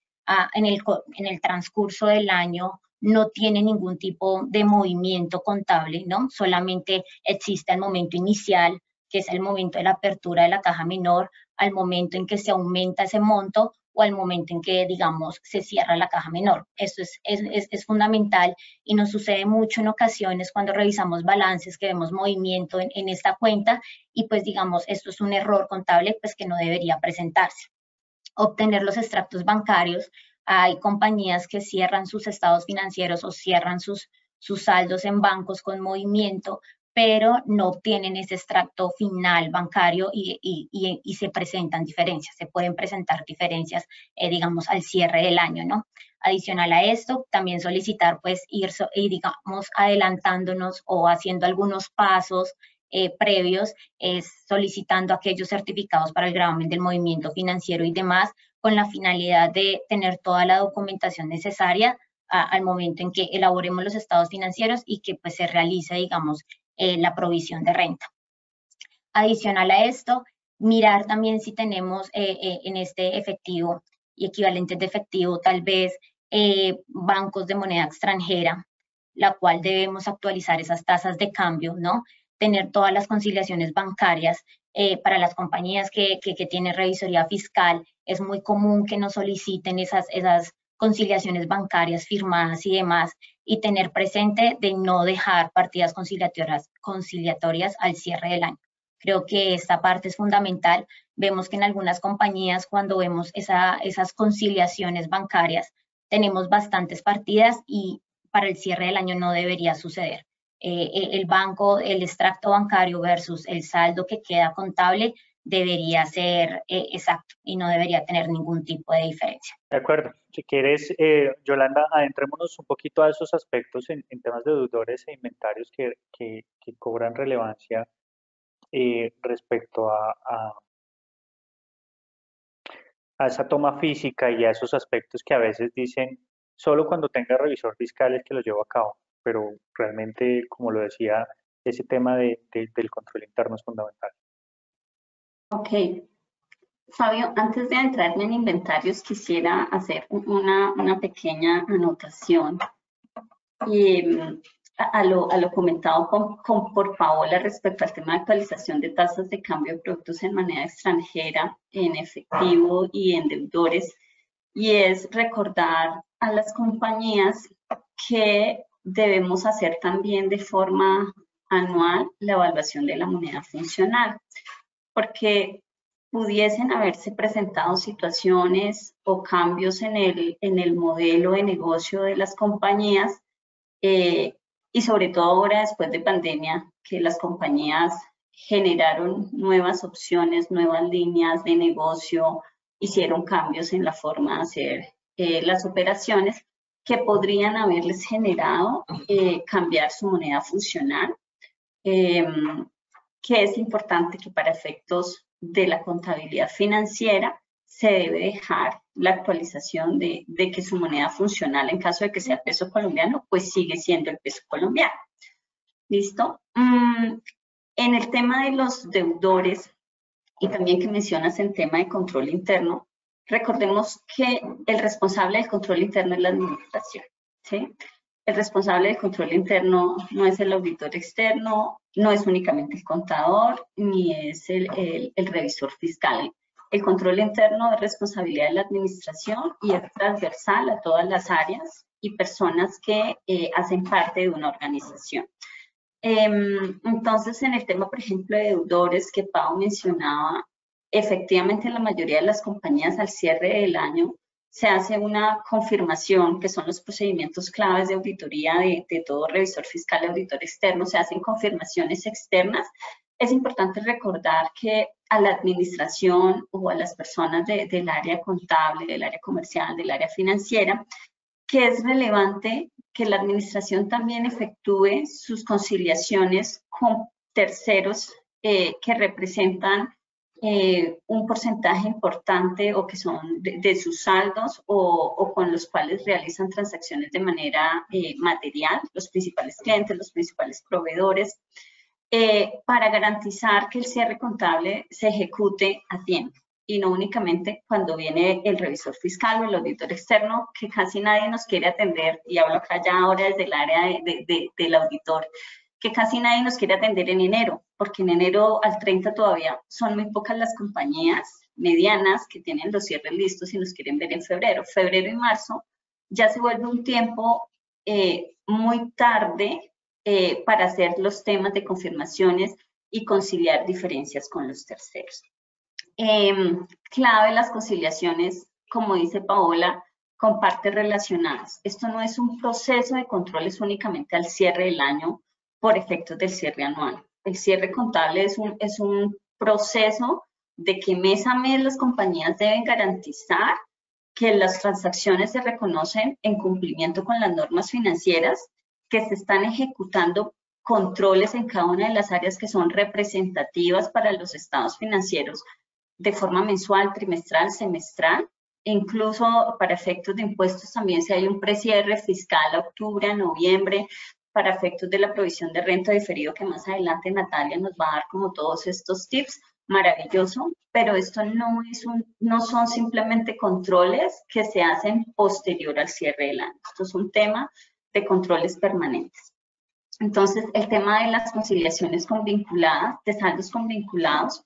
Speaker 2: en el transcurso del año no tiene ningún tipo de movimiento contable, ¿no? Solamente existe el momento inicial, que es el momento de la apertura de la caja menor, al momento en que se aumenta ese monto o al momento en que, digamos, se cierra la caja menor. Esto es fundamental y nos sucede mucho en ocasiones cuando revisamos balances, que vemos movimiento en esta cuenta y pues, digamos, esto es un error contable pues que no debería presentarse. Obtener los extractos bancarios. Hay compañías que cierran sus estados financieros o cierran sus saldos en bancos con movimiento, pero no obtienen ese extracto final bancario y se presentan diferencias, se pueden presentar diferencias, digamos, al cierre del año, ¿no? Adicional a esto, también solicitar, pues, ir, digamos, adelantándonos o haciendo algunos pasos previos, solicitando aquellos certificados para el gravamen del movimiento financiero y demás, con la finalidad de tener toda la documentación necesaria al momento en que elaboremos los estados financieros y que pues se realice, digamos, la provisión de renta. Adicional a esto, mirar también si tenemos en este efectivo y equivalentes de efectivo tal vez bancos de moneda extranjera, la cual debemos actualizar esas tasas de cambio, ¿no? Tener todas las conciliaciones bancarias para las compañías que tienen revisoría fiscal. Es muy común que nos soliciten esas conciliaciones bancarias firmadas y demás, y tener presente de no dejar partidas conciliatorias al cierre del año. Creo que esta parte es fundamental. Vemos que en algunas compañías, cuando vemos esas conciliaciones bancarias, tenemos bastantes partidas y para el cierre del año no debería suceder. El banco, el extracto bancario versus el saldo que queda contable debería ser exacto y no debería tener ningún tipo de diferencia.
Speaker 1: De acuerdo. Si quieres, Yolanda, adentrémonos un poquito a esos aspectos en temas de deudores e inventarios que cobran relevancia respecto a esa toma física y a esos aspectos que a veces dicen solo cuando tenga revisor fiscal es que lo llevo a cabo, pero realmente, como lo decía, ese tema del control interno es fundamental.
Speaker 3: Ok. Fabio, antes de entrarme en inventarios, quisiera hacer una pequeña anotación a lo comentado por Paola respecto al tema de actualización de tasas de cambio de productos en moneda extranjera, en efectivo y en deudores, y es recordar a las compañías que debemos hacer también de forma anual la evaluación de la moneda funcional, porque pudiesen haberse presentado situaciones o cambios en el modelo de negocio de las compañías y sobre todo ahora después de pandemia, que las compañías generaron nuevas opciones, nuevas líneas de negocio, hicieron cambios en la forma de hacer las operaciones que podrían haberles generado cambiar su moneda funcional, que es importante que para efectos de la contabilidad financiera se debe dejar la actualización de que su moneda funcional, en caso de que sea el peso colombiano, pues sigue siendo el peso colombiano. ¿Listo? En el tema de los deudores, y también que mencionas en tema de control interno, recordemos que el responsable del control interno es la administración, ¿sí? El responsable del control interno no es el auditor externo, no es únicamente el contador, ni es el revisor fiscal. El control interno es responsabilidad de la administración y es transversal a todas las áreas y personas que hacen parte de una organización. Entonces, en el tema, por ejemplo, de deudores que Pau mencionaba, efectivamente en la mayoría de las compañías al cierre del año se hace una confirmación, que son los procedimientos claves de auditoría de todo revisor fiscal y auditor externo, se hacen confirmaciones externas. Es importante recordar que a la administración o a las personas del área contable, del área comercial, del área financiera, que es relevante que la administración también efectúe sus conciliaciones con terceros que representan un porcentaje importante o que son de sus saldos o con los cuales realizan transacciones de manera material, los principales clientes, los principales proveedores, para garantizar que el cierre contable se ejecute a tiempo y no únicamente cuando viene el revisor fiscal o el auditor externo, que casi nadie nos quiere atender, y hablo acá ya ahora desde el área del auditor, que casi nadie nos quiere atender en enero, porque en enero al 30 todavía son muy pocas las compañías medianas que tienen los cierres listos y nos quieren ver en febrero. Febrero y marzo ya se vuelve un tiempo muy tarde para hacer los temas de confirmaciones y conciliar diferencias con los terceros. Clave las conciliaciones, como dice Paola, con partes relacionadas. Esto no es un proceso de controles únicamente al cierre del año por efectos del cierre anual. El cierre contable es un proceso de que mes a mes las compañías deben garantizar que las transacciones se reconocen en cumplimiento con las normas financieras, que se están ejecutando controles en cada una de las áreas que son representativas para los estados financieros de forma mensual, trimestral, semestral, e incluso para efectos de impuestos también si hay un precierre fiscal a octubre, a noviembre, para efectos de la provisión de renta diferido, que más adelante Natalia nos va a dar como todos estos tips, maravilloso, pero esto no son simplemente controles que se hacen posterior al cierre del año. Esto es un tema de controles permanentes. Entonces, el tema de las conciliaciones convinculadas, de saldos convinculados,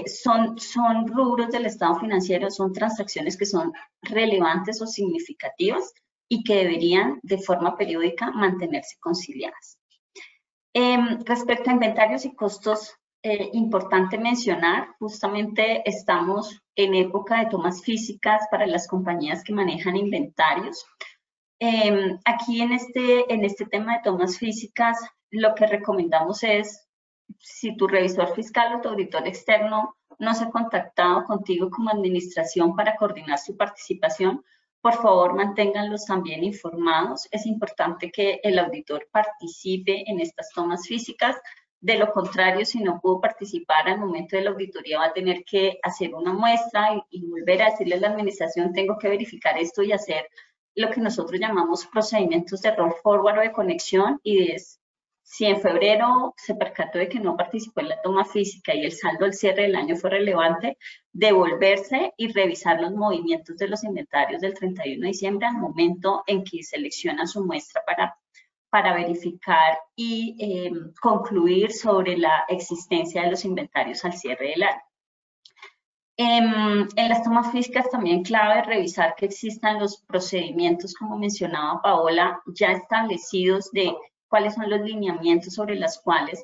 Speaker 3: son rubros del estado financiero, son transacciones que son relevantes o significativas y que deberían de forma periódica mantenerse conciliadas. Respecto a inventarios y costos, importante mencionar, justamente estamos en época de tomas físicas para las compañías que manejan inventarios. Aquí en este tema de tomas físicas, lo que recomendamos es, si tu revisor fiscal o tu auditor externo no se ha contactado contigo como administración para coordinar su participación, por favor manténganlos también informados. Es importante que el auditor participe en estas tomas físicas. De lo contrario, si no pudo participar al momento de la auditoría, va a tener que hacer una muestra y volver a decirle a la administración, tengo que verificar esto y hacer lo que nosotros llamamos procedimientos de roll forward o de conexión, y es, si en febrero se percató de que no participó en la toma física y el saldo al cierre del año fue relevante, devolverse y revisar los movimientos de los inventarios del 31 de diciembre al momento en que selecciona su muestra para verificar y concluir sobre la existencia de los inventarios al cierre del año. En las tomas físicas también clave revisar que existan los procedimientos, como mencionaba Paola, ya establecidos de cuáles son los lineamientos sobre las cuales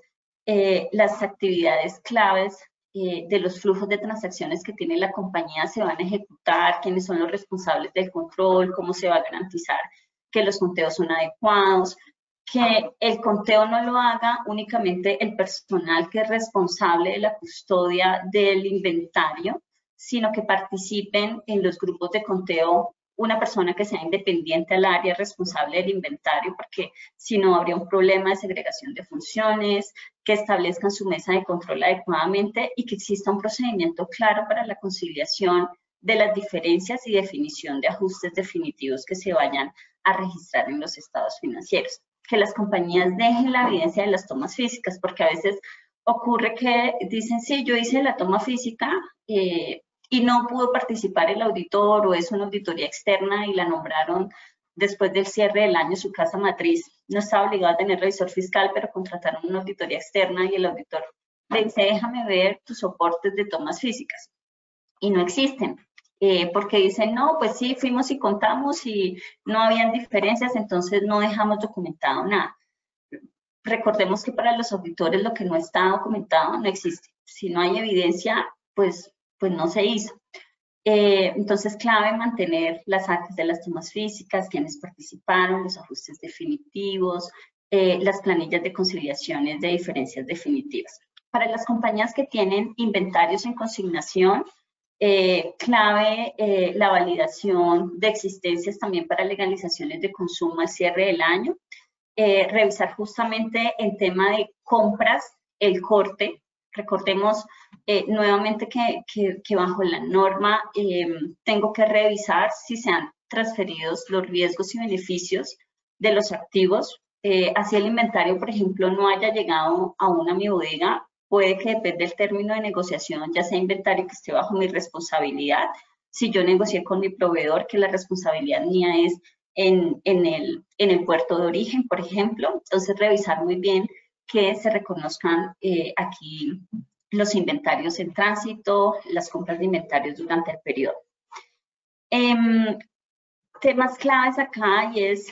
Speaker 3: las actividades claves de los flujos de transacciones que tiene la compañía se van a ejecutar, quiénes son los responsables del control, cómo se va a garantizar que los conteos son adecuados, que el conteo no lo haga únicamente el personal que es responsable de la custodia del inventario, sino que participen en los grupos de conteo una persona que sea independiente al área responsable del inventario, porque si no habría un problema de segregación de funciones, que establezcan su mesa de control adecuadamente y que exista un procedimiento claro para la conciliación de las diferencias y definición de ajustes definitivos que se vayan a registrar en los estados financieros. Que las compañías dejen la evidencia de las tomas físicas, porque a veces ocurre que dicen, sí, yo hice la toma física y no pudo participar el auditor, o es una auditoría externa y la nombraron después del cierre del año su casa matriz. No estaba obligado a tener revisor fiscal, pero contrataron una auditoría externa y el auditor le dice, déjame ver tus soportes de tomas físicas. Y no existen. Porque dicen, no, pues sí, fuimos y contamos y no habían diferencias, entonces no dejamos documentado nada. Recordemos que para los auditores lo que no está documentado no existe. Si no hay evidencia, pues pues no se hizo. Entonces, clave mantener las actas de las tomas físicas, quienes participaron, los ajustes definitivos, las planillas de conciliaciones de diferencias definitivas. Para las compañías que tienen inventarios en consignación, clave la validación de existencias también para legalizaciones de consumo al cierre del año, revisar justamente el tema de compras, el corte. Recordemos nuevamente que bajo la norma tengo que revisar si se han transferido los riesgos y beneficios de los activos. Así el inventario, por ejemplo, no haya llegado aún a mi bodega, puede que depende del término de negociación, ya sea inventario que esté bajo mi responsabilidad. Si yo negocié con mi proveedor, que la responsabilidad mía es en el puerto de origen, por ejemplo. Entonces, revisar muy bien que se reconozcan aquí los inventarios en tránsito, las compras de inventarios durante el periodo. Temas claves acá y es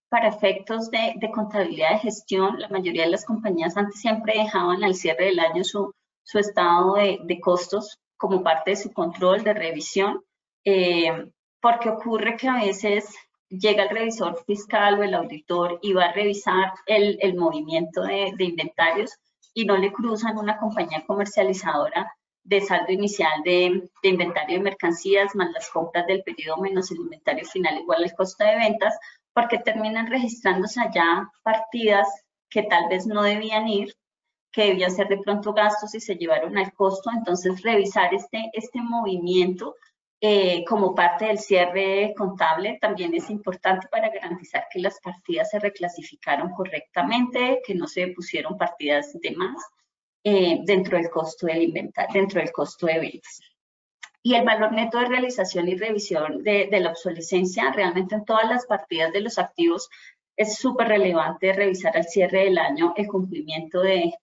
Speaker 3: para efectos de contabilidad de gestión, la mayoría de las compañías antes siempre dejaban al cierre del año su estado de costos como parte de su control, de revisión, porque ocurre que a veces llega el revisor fiscal o el auditor y va a revisar el movimiento de inventarios y no le cruzan una compañía comercializadora de saldo inicial de inventario de mercancías más las compras del periodo menos el inventario final igual al costo de ventas, porque terminan registrándose allá partidas que tal vez no debían ir, que debían ser de pronto gastos y se llevaron al costo. Entonces, revisar este movimiento como parte del cierre contable también es importante para garantizar que las partidas se reclasificaron correctamente, que no se pusieron partidas de más dentro del costo del inventario, dentro del costo de ventas. Y el valor neto de realización y revisión de la obsolescencia, realmente en todas las partidas de los activos es súper relevante revisar al cierre del año el cumplimiento de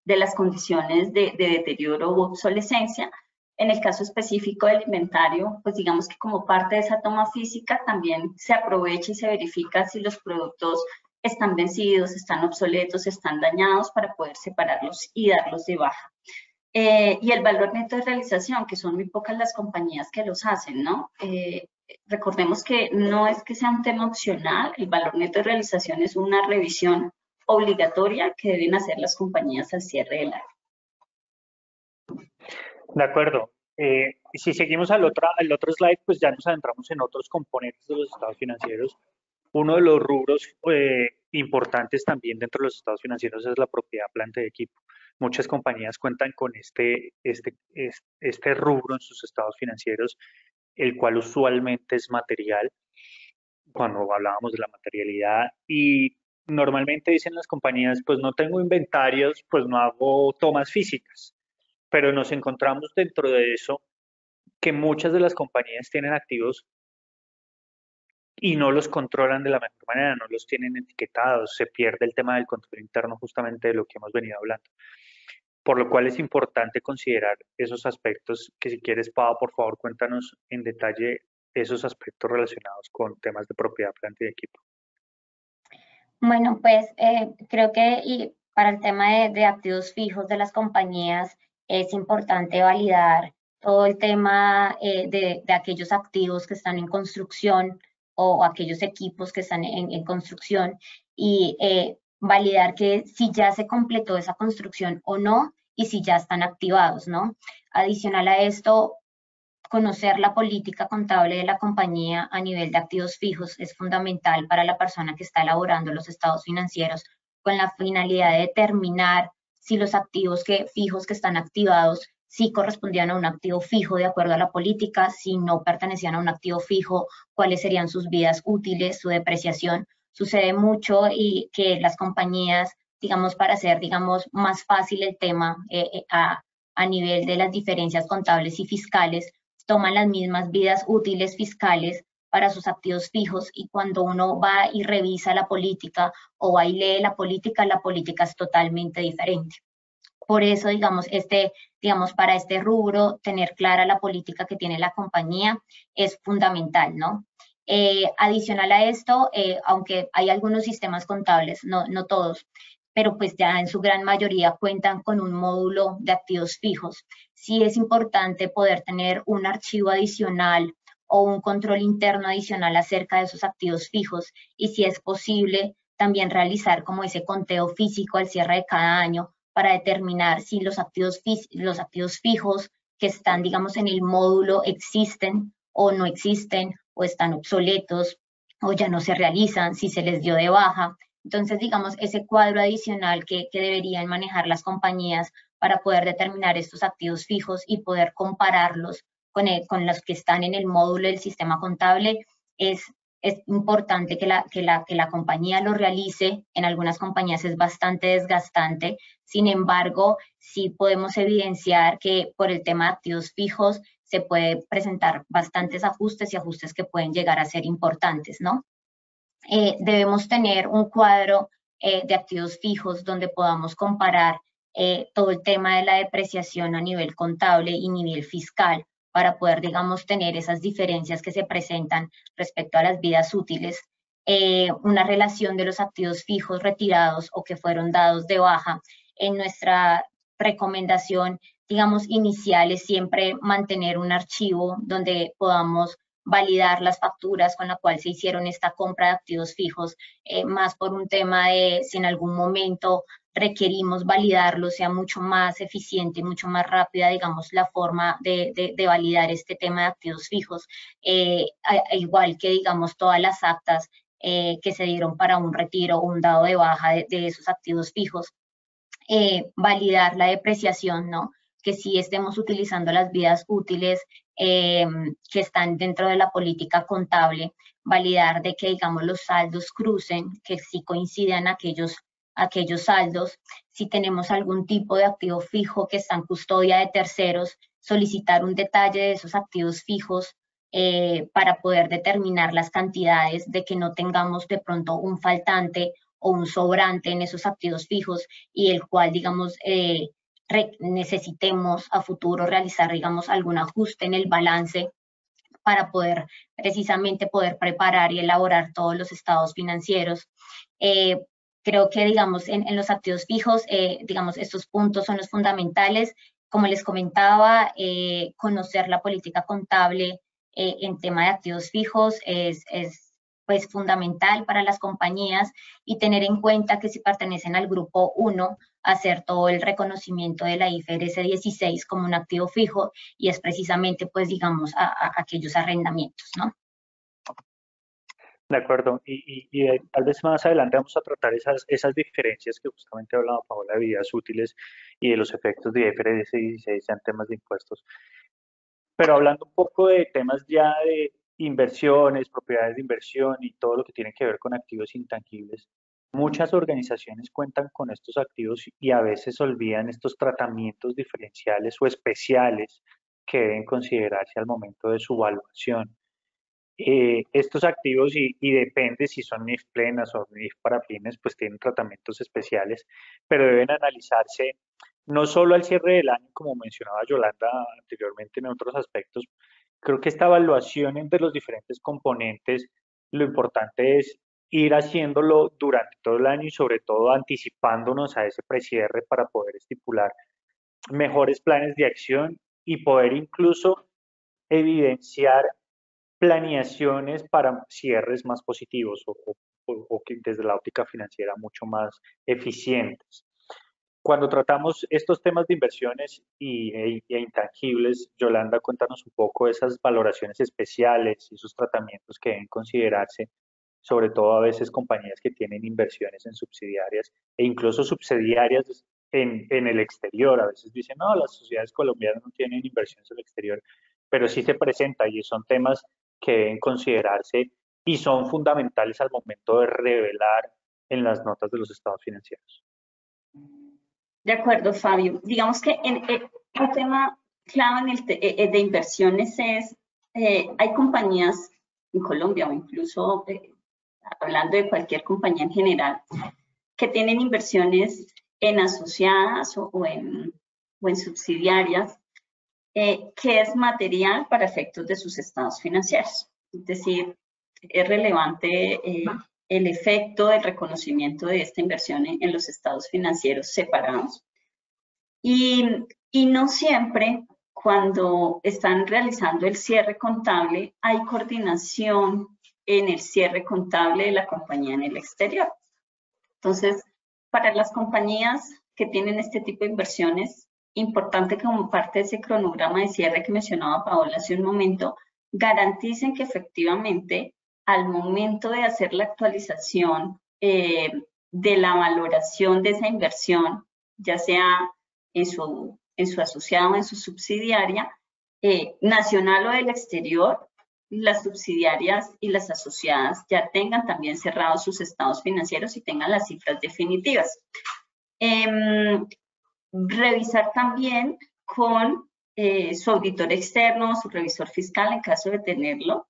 Speaker 3: las condiciones de deterioro u obsolescencia. En el caso específico del inventario, pues digamos que como parte de esa toma física también se aprovecha y se verifica si los productos están vencidos, están obsoletos, están dañados para poder separarlos y darlos de baja. Y el valor neto de realización, que son muy pocas las compañías que los hacen, ¿no? Recordemos que no es que sea un tema opcional, el valor neto de realización es una revisión obligatoria que deben hacer las compañías al cierre del año.
Speaker 1: De acuerdo. Si seguimos al otro slide, pues ya nos adentramos en otros componentes de los estados financieros. Uno de los rubros importantes también dentro de los estados financieros es la propiedad, planta y equipo. Muchas compañías cuentan con este rubro en sus estados financieros, el cual usualmente es material, cuando hablábamos de la materialidad, y normalmente dicen las compañías, pues no tengo inventarios, pues no hago tomas físicas, pero nos encontramos dentro de eso que muchas de las compañías tienen activos y no los controlan de la mejor manera, no los tienen etiquetados, se pierde el tema del control interno justamente de lo que hemos venido hablando. Por lo cual es importante considerar esos aspectos que si quieres, Pau, por favor, cuéntanos en detalle esos aspectos relacionados con temas de propiedad, planta y equipo.
Speaker 2: Bueno, pues creo que para el tema de activos fijos de las compañías es importante validar todo el tema de aquellos activos que están en construcción o aquellos equipos que están en construcción y validar que si ya se completó esa construcción o no y si ya están activados, ¿no? Adicional a esto, conocer la política contable de la compañía a nivel de activos fijos es fundamental para la persona que está elaborando los estados financieros con la finalidad de determinar si los activos fijos que están activados sí correspondían a un activo fijo de acuerdo a la política, si no pertenecían a un activo fijo, cuáles serían sus vidas útiles, su depreciación. Sucede mucho y que las compañías, digamos, para hacer, digamos, más fácil el tema a nivel de las diferencias contables y fiscales, toman las mismas vidas útiles fiscales para sus activos fijos y cuando uno va y revisa la política o va y lee la política es totalmente diferente. Por eso, digamos, para este rubro, tener clara la política que tiene la compañía es fundamental, ¿no? Adicional a esto, aunque hay algunos sistemas contables, no todos, pero pues ya en su gran mayoría cuentan con un módulo de activos fijos. sí es importante poder tener un archivo adicional o un control interno adicional acerca de esos activos fijos, y si es posible también realizar como ese conteo físico al cierre de cada año para determinar si los activos fijos que están, digamos, en el módulo existen o no existen, o están obsoletos, o ya no se realizan, si se les dio de baja. Entonces, digamos, ese cuadro adicional que deberían manejar las compañías para poder determinar estos activos fijos y poder compararlos con los que están en el módulo del sistema contable, es importante que la compañía lo realice. En algunas compañías es bastante desgastante. Sin embargo, sí podemos evidenciar que por el tema de activos fijos se puede presentar bastantes ajustes y ajustes que pueden llegar a ser importantes, ¿no? Debemos tener un cuadro de activos fijos donde podamos comparar todo el tema de la depreciación a nivel contable y nivel fiscal, para poder, digamos, tener esas diferencias que se presentan respecto a las vidas útiles. Una relación de los activos fijos retirados o que fueron dados de baja. En nuestra recomendación, digamos, inicial es siempre mantener un archivo donde podamos validar las facturas con las cuales se hicieron esta compra de activos fijos, más por un tema de si en algún momento requerimos validarlo, sea mucho más eficiente, mucho más rápida, digamos, la forma de validar este tema de activos fijos, igual que, digamos, todas las actas que se dieron para un retiro o un dado de baja de esos activos fijos. Validar la depreciación, ¿no? Que sí estemos utilizando las vidas útiles que están dentro de la política contable, validar de que, digamos, los saldos crucen, que sí coincidan aquellos saldos. Si tenemos algún tipo de activo fijo que está en custodia de terceros, solicitar un detalle de esos activos fijos para poder determinar las cantidades, de que no tengamos de pronto un faltante o un sobrante en esos activos fijos, y el cual, digamos, necesitemos a futuro realizar, digamos, algún ajuste en el balance para poder precisamente poder preparar y elaborar todos los estados financieros. Creo que, digamos, en los activos fijos, digamos, estos puntos son los fundamentales. Como les comentaba, conocer la política contable en tema de activos fijos es pues fundamental para las compañías, y tener en cuenta que si pertenecen al grupo 1, hacer todo el reconocimiento de la IFRS 16 como un activo fijo, y es precisamente, pues, digamos, a aquellos arrendamientos, ¿no?
Speaker 1: De acuerdo, y tal vez más adelante vamos a tratar esas diferencias que justamente hablaba Paola, de vidas útiles y de los efectos de IFRS 16 en temas de impuestos. Pero hablando un poco de temas ya de inversiones, propiedades de inversión y todo lo que tiene que ver con activos intangibles, muchas organizaciones cuentan con estos activos y a veces olvidan estos tratamientos diferenciales o especiales que deben considerarse al momento de su evaluación. Estos activos, y depende si son NIF plenas o NIF para pymes, pues tienen tratamientos especiales, pero deben analizarse no solo al cierre del año, como mencionaba Yolanda anteriormente en otros aspectos. Creo que esta evaluación entre los diferentes componentes, lo importante es ir haciéndolo durante todo el año y sobre todo anticipándonos a ese precierre para poder estipular mejores planes de acción y poder incluso evidenciar planeaciones para cierres más positivos o que desde la óptica financiera mucho más eficientes. Cuando tratamos estos temas de inversiones e intangibles, Yolanda, cuéntanos un poco esas valoraciones especiales y esos tratamientos que deben considerarse, sobre todo a veces compañías que tienen inversiones en subsidiarias e incluso subsidiarias en el exterior. A veces dicen, no, las sociedades colombianas no tienen inversiones en el exterior, pero sí se presenta y son temas que deben considerarse y son fundamentales al momento de revelar en las notas de los estados financieros.
Speaker 3: De acuerdo, Fabio. Digamos que un tema clave de inversiones es, hay compañías en Colombia o incluso hablando de cualquier compañía en general, que tienen inversiones en asociadas o en subsidiarias, que es material para efectos de sus estados financieros. Es decir, es relevante el efecto del reconocimiento de esta inversión en los estados financieros separados. Y Y no siempre cuando están realizando el cierre contable hay coordinación en el cierre contable de la compañía en el exterior. Entonces, para las compañías que tienen este tipo de inversiones, importante que como parte de ese cronograma de cierre que mencionaba Paola hace un momento, garanticen que efectivamente al momento de hacer la actualización de la valoración de esa inversión, ya sea en su asociado o en su subsidiaria, nacional o del exterior, las subsidiarias y las asociadas ya tengan también cerrados sus estados financieros y tengan las cifras definitivas. Revisar también con su auditor externo, su revisor fiscal en caso de tenerlo,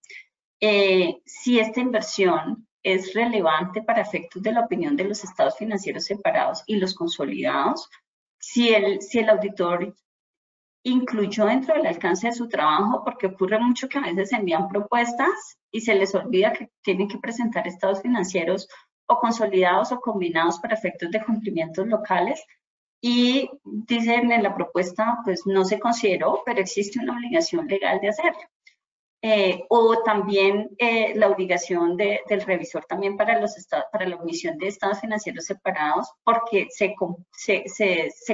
Speaker 3: si esta inversión es relevante para efectos de la opinión de los estados financieros separados y los consolidados, si el auditor incluyó dentro del alcance de su trabajo, porque ocurre mucho que a veces envían propuestas y se les olvida que tienen que presentar estados financieros o consolidados o combinados para efectos de cumplimientos locales y dicen en la propuesta, pues no se consideró, pero existe una obligación legal de hacerlo. O también la obligación del revisor también para la omisión de estados financieros separados porque se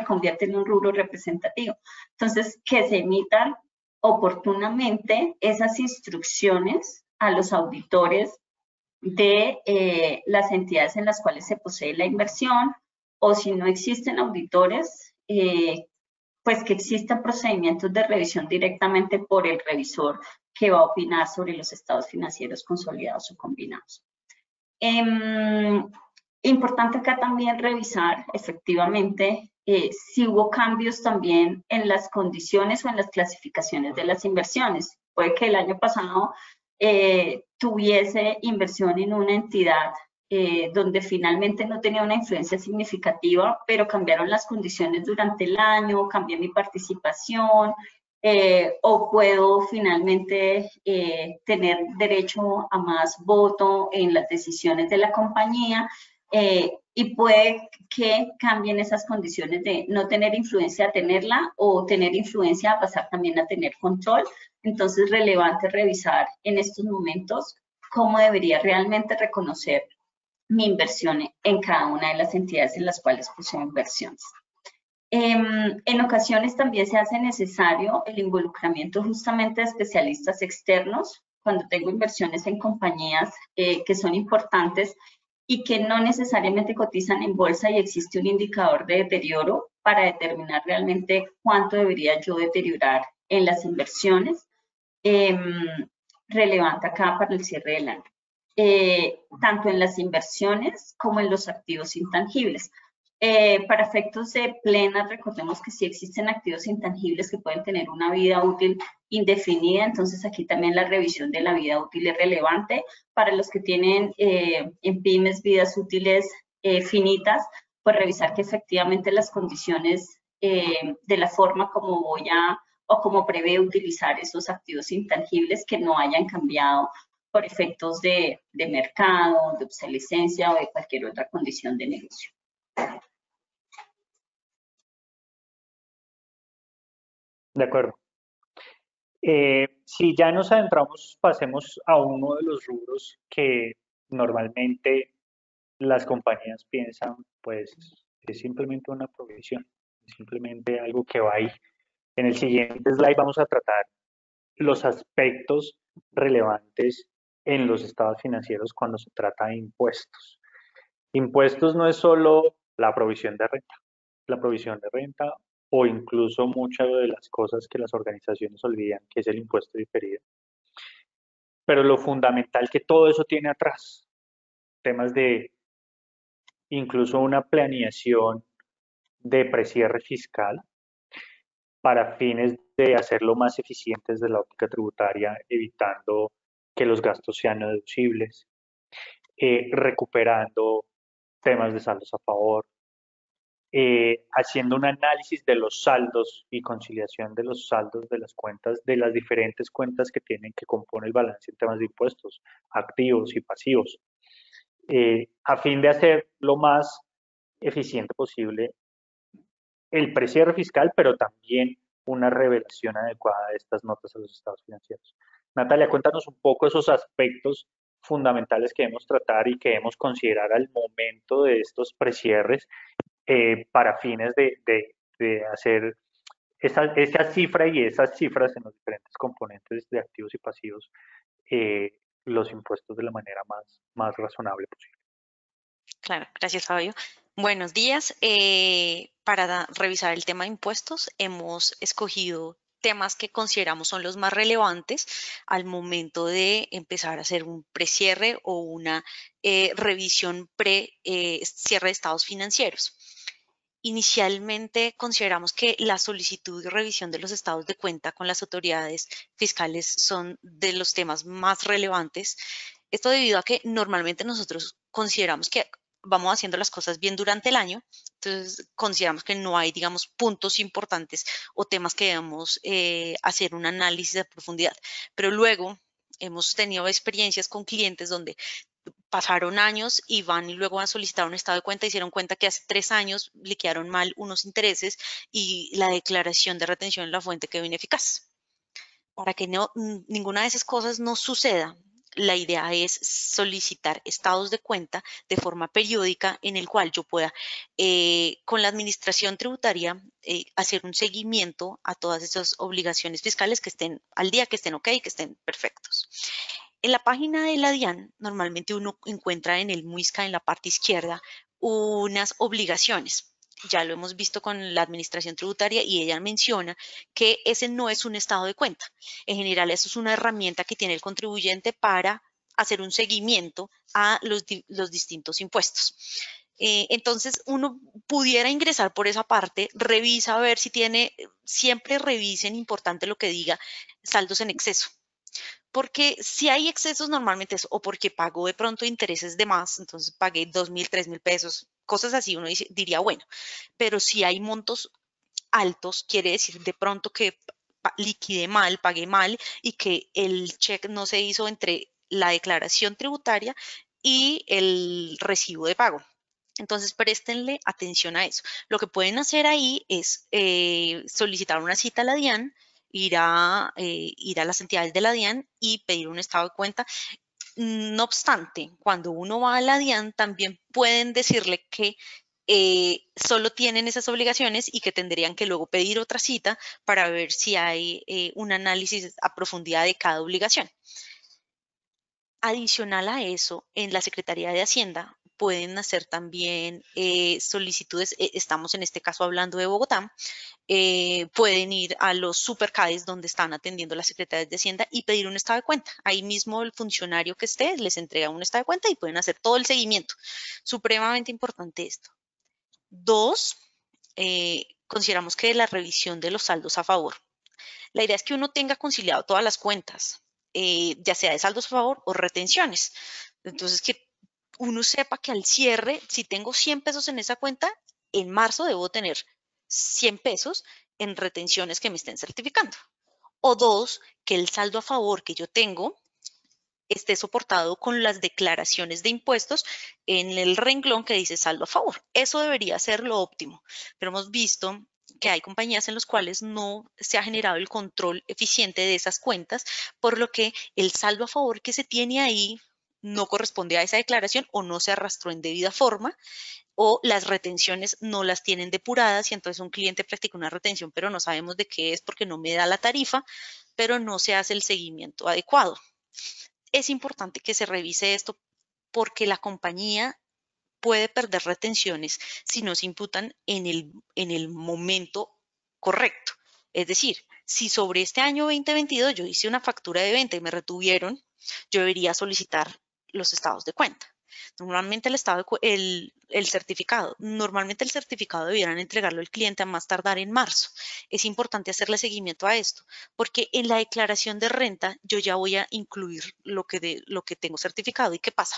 Speaker 3: convierte en un rubro representativo. Entonces, que se emitan oportunamente esas instrucciones a los auditores de las entidades en las cuales se posee la inversión, o si no existen auditores, pues que existan procedimientos de revisión directamente por el revisor que va a opinar sobre los estados financieros consolidados o combinados. Importante acá también revisar efectivamente si hubo cambios también en las condiciones o en las clasificaciones de las inversiones. Puede que el año pasado tuviese inversión en una entidad donde finalmente no tenía una influencia significativa, pero cambiaron las condiciones durante el año, cambié mi participación, o puedo finalmente tener derecho a más voto en las decisiones de la compañía, y puede que cambien esas condiciones de no tener influencia a tenerla o tener influencia a pasar también a tener control. Entonces, relevante revisar en estos momentos cómo debería realmente reconocer mi inversión en cada una de las entidades en las cuales poseo inversiones. En ocasiones también se hace necesario el involucramiento justamente de especialistas externos cuando tengo inversiones en compañías que son importantes y que no necesariamente cotizan en bolsa y existe un indicador de deterioro para determinar realmente cuánto debería yo deteriorar en las inversiones. Relevante acá para el cierre del año. Tanto en las inversiones como en los activos intangibles. Para efectos de plena, recordemos que sí existen activos intangibles que pueden tener una vida útil indefinida, entonces aquí también la revisión de la vida útil es relevante. Para los que tienen en pymes vidas útiles finitas, pues revisar que efectivamente las condiciones de la forma como voy a o como prevé utilizar esos activos intangibles que no hayan cambiado por efectos de mercado, de obsolescencia o de cualquier otra condición de negocio.
Speaker 1: De acuerdo. Si ya nos adentramos, pasemos a uno de los rubros que normalmente las compañías piensan, pues es simplemente una provisión, es simplemente algo que va ahí. En el siguiente slide vamos a tratar los aspectos relevantes en los estados financieros cuando se trata de impuestos. Impuestos no es solo la provisión de renta. La provisión de renta o incluso muchas de las cosas que las organizaciones olvidan, que es el impuesto diferido. Pero lo fundamental que todo eso tiene atrás, temas de incluso una planeación de precierre fiscal para fines de hacerlo más eficiente desde la óptica tributaria, evitando que los gastos sean no deducibles, recuperando temas de saldos a favor, haciendo un análisis de los saldos y conciliación de los saldos de las cuentas, de las diferentes cuentas que tienen que componer el balance en temas de impuestos, activos y pasivos, a fin de hacer lo más eficiente posible el precierre fiscal, pero también una revelación adecuada de estas notas a los estados financieros. Natalia, cuéntanos un poco esos aspectos fundamentales que debemos tratar y que debemos considerar al momento de estos precierres para fines de hacer esa cifra y esas cifras en los diferentes componentes de activos y pasivos, los impuestos de la manera más razonable posible.
Speaker 4: Claro, gracias Fabio. Buenos días. Para revisar el tema de impuestos, hemos escogido temas que consideramos son los más relevantes al momento de empezar a hacer un precierre o una revisión pre-cierre de estados financieros. Inicialmente consideramos que la solicitud y revisión de los estados de cuenta con las autoridades fiscales son de los temas más relevantes. Esto debido a que normalmente nosotros consideramos que vamos haciendo las cosas bien durante el año, entonces consideramos que no hay, digamos, puntos importantes o temas que debemos hacer un análisis de profundidad. Pero luego hemos tenido experiencias con clientes donde pasaron años y van y luego van a solicitar un estado de cuenta y se dieron cuenta que hace 3 años le quedaron mal unos intereses y la declaración de retención en la fuente quedó ineficaz. Para que ninguna de esas cosas no suceda, la idea es solicitar estados de cuenta de forma periódica en el cual yo pueda, con la administración tributaria, hacer un seguimiento a todas esas obligaciones fiscales que estén al día, que estén ok, que estén perfectos. En la página de la DIAN, normalmente uno encuentra en el MUISCA, en la parte izquierda, unas obligaciones. Ya lo hemos visto con la administración tributaria y ella menciona que ese no es un estado de cuenta. En general, eso es una herramienta que tiene el contribuyente para hacer un seguimiento a los distintos impuestos. Entonces, uno pudiera ingresar por esa parte, revisa a ver si tiene, siempre revisen, importante lo que diga, saldos en exceso. Porque si hay excesos normalmente es o porque pagó de pronto intereses de más, entonces pagué 2.000, 3.000 pesos, cosas así, uno diría, bueno, pero si hay montos altos, quiere decir de pronto que liquidé mal, pagué mal y que el cheque no se hizo entre la declaración tributaria y el recibo de pago. Entonces, préstenle atención a eso. Lo que pueden hacer ahí es solicitar una cita a la DIAN, ir a las entidades de la DIAN y pedir un estado de cuenta. No obstante, cuando uno va a la DIAN, también pueden decirle que solo tienen esas obligaciones y que tendrían que luego pedir otra cita para ver si hay un análisis a profundidad de cada obligación. Adicional a eso, en la Secretaría de Hacienda pueden hacer también solicitudes, estamos en este caso hablando de Bogotá, pueden ir a los supercades donde están atendiendo las secretarías de Hacienda y pedir un estado de cuenta. Ahí mismo el funcionario que esté les entrega un estado de cuenta y pueden hacer todo el seguimiento. Supremamente importante esto. 2, consideramos que la revisión de los saldos a favor. La idea es que uno tenga conciliado todas las cuentas, ya sea de saldos a favor o retenciones. Entonces, que uno sepa que al cierre, si tengo 100 pesos en esa cuenta, en marzo debo tener 100 pesos en retenciones que me estén certificando. O 2, que el saldo a favor que yo tengo esté soportado con las declaraciones de impuestos en el renglón que dice saldo a favor. Eso debería ser lo óptimo, pero hemos visto que hay compañías en las cuales no se ha generado el control eficiente de esas cuentas, por lo que el saldo a favor que se tiene ahí no corresponde a esa declaración o no se arrastró en debida forma, o las retenciones no las tienen depuradas y entonces un cliente practica una retención, pero no sabemos de qué es porque no me da la tarifa, pero no se hace el seguimiento adecuado. Es importante que se revise esto porque la compañía puede perder retenciones si no se imputan en el momento correcto. Es decir, si sobre este año 2022 yo hice una factura de venta y me retuvieron, yo debería solicitar los estados de cuenta. Normalmente el certificado, normalmente el certificado debieran entregarlo al cliente a más tardar en marzo. Es importante hacerle seguimiento a esto, porque en la declaración de renta yo ya voy a incluir lo que tengo certificado. ¿Y qué pasa?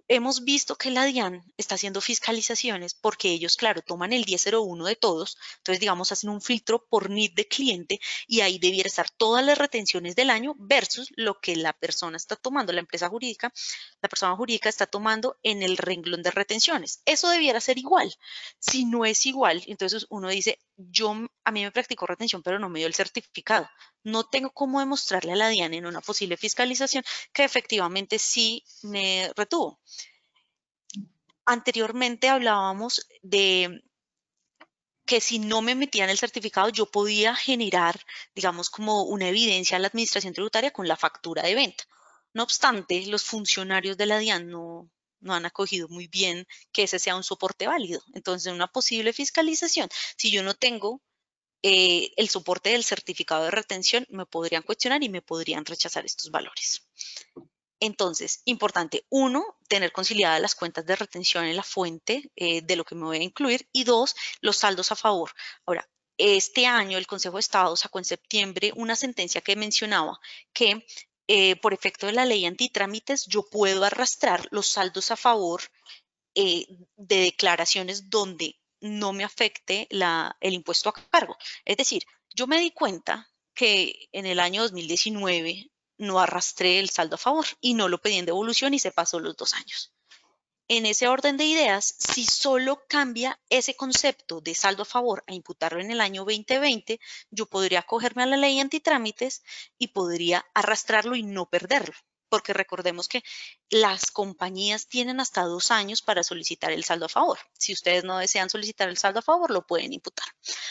Speaker 4: hemos visto que la DIAN está haciendo fiscalizaciones porque ellos, claro, toman el 1001 de todos, entonces, digamos, hacen un filtro por NID de cliente y ahí debiera estar todas las retenciones del año versus lo que la persona está tomando, la empresa jurídica, la persona jurídica está tomando en el renglón de retenciones. Eso debiera ser igual. Si no es igual, entonces uno dice, a mí me practicó retención, pero no me dio el certificado. No tengo cómo demostrarle a la DIAN en una posible fiscalización que efectivamente sí me retuvo. Anteriormente hablábamos de que si no me metían el certificado, yo podía generar, digamos, como una evidencia a la administración tributaria con la factura de venta. No obstante, los funcionarios de la DIAN no han acogido muy bien que ese sea un soporte válido. Entonces, en una posible fiscalización, si yo no tengo el soporte del certificado de retención, me podrían cuestionar y me podrían rechazar estos valores. Entonces, importante, uno, tener conciliadas las cuentas de retención en la fuente de lo que me voy a incluir, y dos, los saldos a favor. Ahora, este año el Consejo de Estado sacó en septiembre una sentencia que mencionaba que por efecto de la ley antitrámites yo puedo arrastrar los saldos a favor de declaraciones donde no me afecte el impuesto a cargo. Es decir, yo me di cuenta que en el año 2019 no arrastré el saldo a favor y no lo pedí en devolución y se pasó los 2 años. En ese orden de ideas, si solo cambia ese concepto de saldo a favor a imputarlo en el año 2020, yo podría acogerme a la ley antitrámites y podría arrastrarlo y no perderlo. Porque recordemos que las compañías tienen hasta 2 años para solicitar el saldo a favor. Si ustedes no desean solicitar el saldo a favor, lo pueden imputar.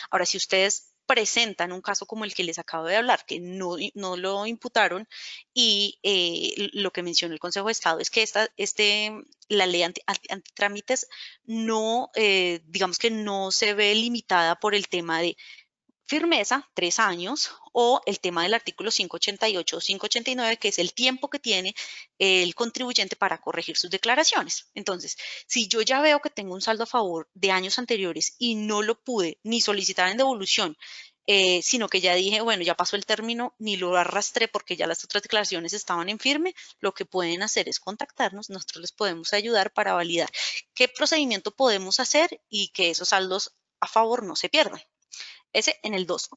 Speaker 4: Ahora, si ustedes presentan un caso como el que les acabo de hablar, que no lo imputaron y lo que mencionó el Consejo de Estado es que la ley antitrámites no, digamos que no se ve limitada por el tema de firmeza, 3 años, o el tema del artículo 588 o 589, que es el tiempo que tiene el contribuyente para corregir sus declaraciones. Entonces, si yo ya veo que tengo un saldo a favor de años anteriores y no lo pude ni solicitar en devolución, sino que ya dije, bueno, ya pasó el término, ni lo arrastré porque ya las otras declaraciones estaban en firme, lo que pueden hacer es contactarnos, nosotros les podemos ayudar para validar qué procedimiento podemos hacer y que esos saldos a favor no se pierdan. Ese en el 2.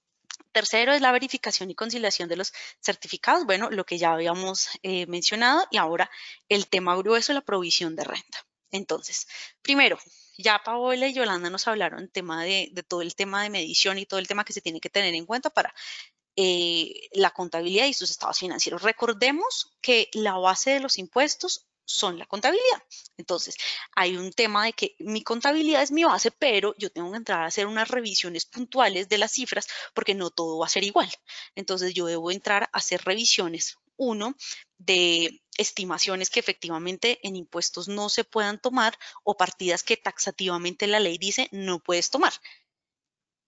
Speaker 4: Tercero es la verificación y conciliación de los certificados, bueno, lo que ya habíamos mencionado, y ahora el tema grueso, la provisión de renta. Entonces, primero, ya Paola y Yolanda nos hablaron de todo el tema de medición y todo el tema que se tiene que tener en cuenta para la contabilidad y sus estados financieros. Recordemos que la base de los impuestos son la contabilidad. Entonces, hay un tema de que mi contabilidad es mi base, pero yo tengo que entrar a hacer unas revisiones puntuales de las cifras porque no todo va a ser igual. Entonces, yo debo entrar a hacer revisiones. Uno, de estimaciones que efectivamente en impuestos no se puedan tomar o partidas que taxativamente la ley dice no puedes tomar.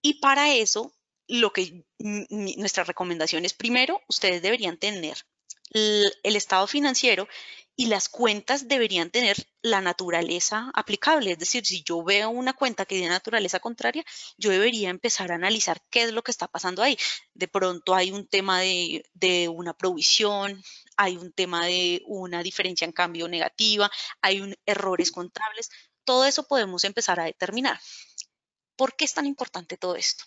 Speaker 4: Y para eso, nuestra recomendación es, primero, ustedes deberían tener el estado financiero y las cuentas deberían tener la naturaleza aplicable. Es decir, si yo veo una cuenta que tiene naturaleza contraria, yo debería empezar a analizar qué es lo que está pasando ahí. De pronto hay un tema de una provisión, hay un tema de una diferencia en cambio negativa, hay errores contables. Todo eso podemos empezar a determinar. ¿Por qué es tan importante todo esto?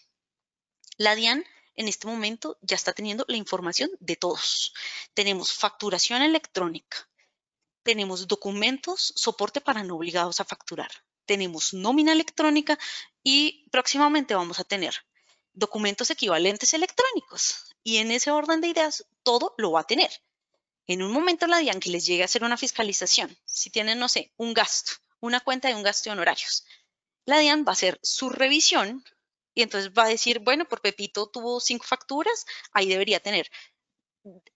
Speaker 4: La DIAN en este momento ya está teniendo la información de todos. Tenemos facturación electrónica, tenemos documentos, soporte para no obligados a facturar, tenemos nómina electrónica y próximamente vamos a tener documentos equivalentes electrónicos. Y en ese orden de ideas, todo lo va a tener. En un momento la DIAN que les llegue a hacer una fiscalización, si tienen, no sé, un gasto, una cuenta de un gasto de honorarios, la DIAN va a hacer su revisión y entonces va a decir, bueno, por Pepito tuvo 5 facturas, ahí debería tener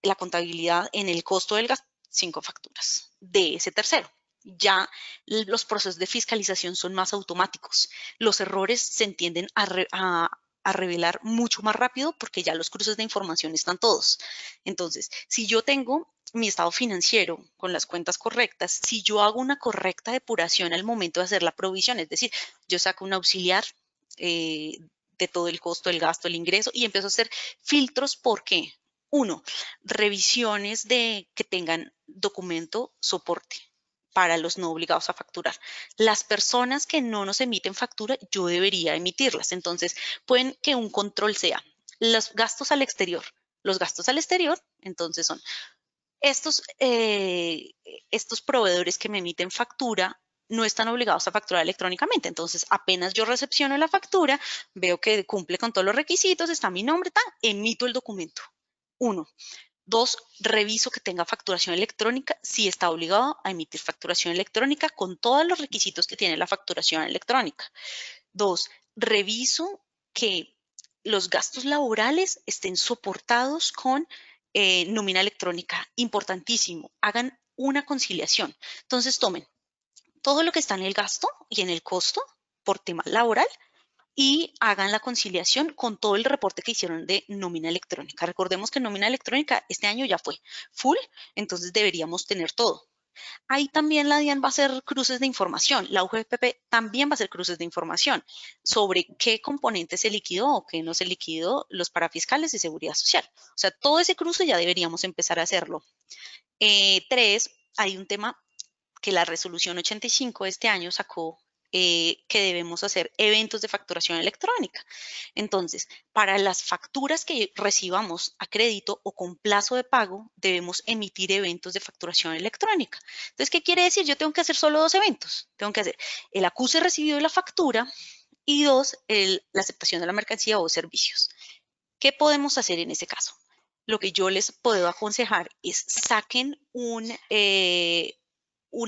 Speaker 4: la contabilidad en el costo del gasto, 5 facturas de ese tercero. Ya los procesos de fiscalización son más automáticos. Los errores se tienden a revelar mucho más rápido porque ya los cruces de información están todos. Entonces, si yo tengo mi estado financiero con las cuentas correctas, si yo hago una correcta depuración al momento de hacer la provisión, es decir, yo saco un auxiliar de todo el costo, el gasto, el ingreso y empiezo a hacer filtros. ¿Por qué? Uno, revisiones de que tengan documento soporte. para los no obligados a facturar. Las personas que no nos emiten factura, yo debería emitirlas. Entonces, pueden que un control sea los gastos al exterior. Los gastos al exterior, entonces son estos proveedores que me emiten factura no están obligados a facturar electrónicamente. Entonces, apenas yo recepciono la factura, veo que cumple con todos los requisitos, está mi nombre, emito el documento. 1. 2, reviso que tenga facturación electrónica, si está obligado a emitir facturación electrónica con todos los requisitos que tiene la facturación electrónica. 2, reviso que los gastos laborales estén soportados con nómina electrónica. Importantísimo, hagan una conciliación. Entonces, tomen todo lo que está en el gasto y en el costo por tema laboral y hagan la conciliación con todo el reporte que hicieron de nómina electrónica. Recordemos que nómina electrónica este año ya fue full, entonces deberíamos tener todo. Ahí también la DIAN va a hacer cruces de información, la UGPP también va a hacer cruces de información sobre qué componente se liquidó o qué no se liquidó, los parafiscales y seguridad social. O sea, todo ese cruce ya deberíamos empezar a hacerlo. 3, hay un tema que la resolución 85 de este año sacó que debemos hacer eventos de facturación electrónica. Entonces, para las facturas que recibamos a crédito o con plazo de pago, debemos emitir eventos de facturación electrónica. Entonces, ¿qué quiere decir? Yo tengo que hacer solo 2 eventos. Tengo que hacer el acuse recibido de la factura y 2, la aceptación de la mercancía o servicios. ¿Qué podemos hacer en ese caso? Lo que yo les puedo aconsejar es saquen un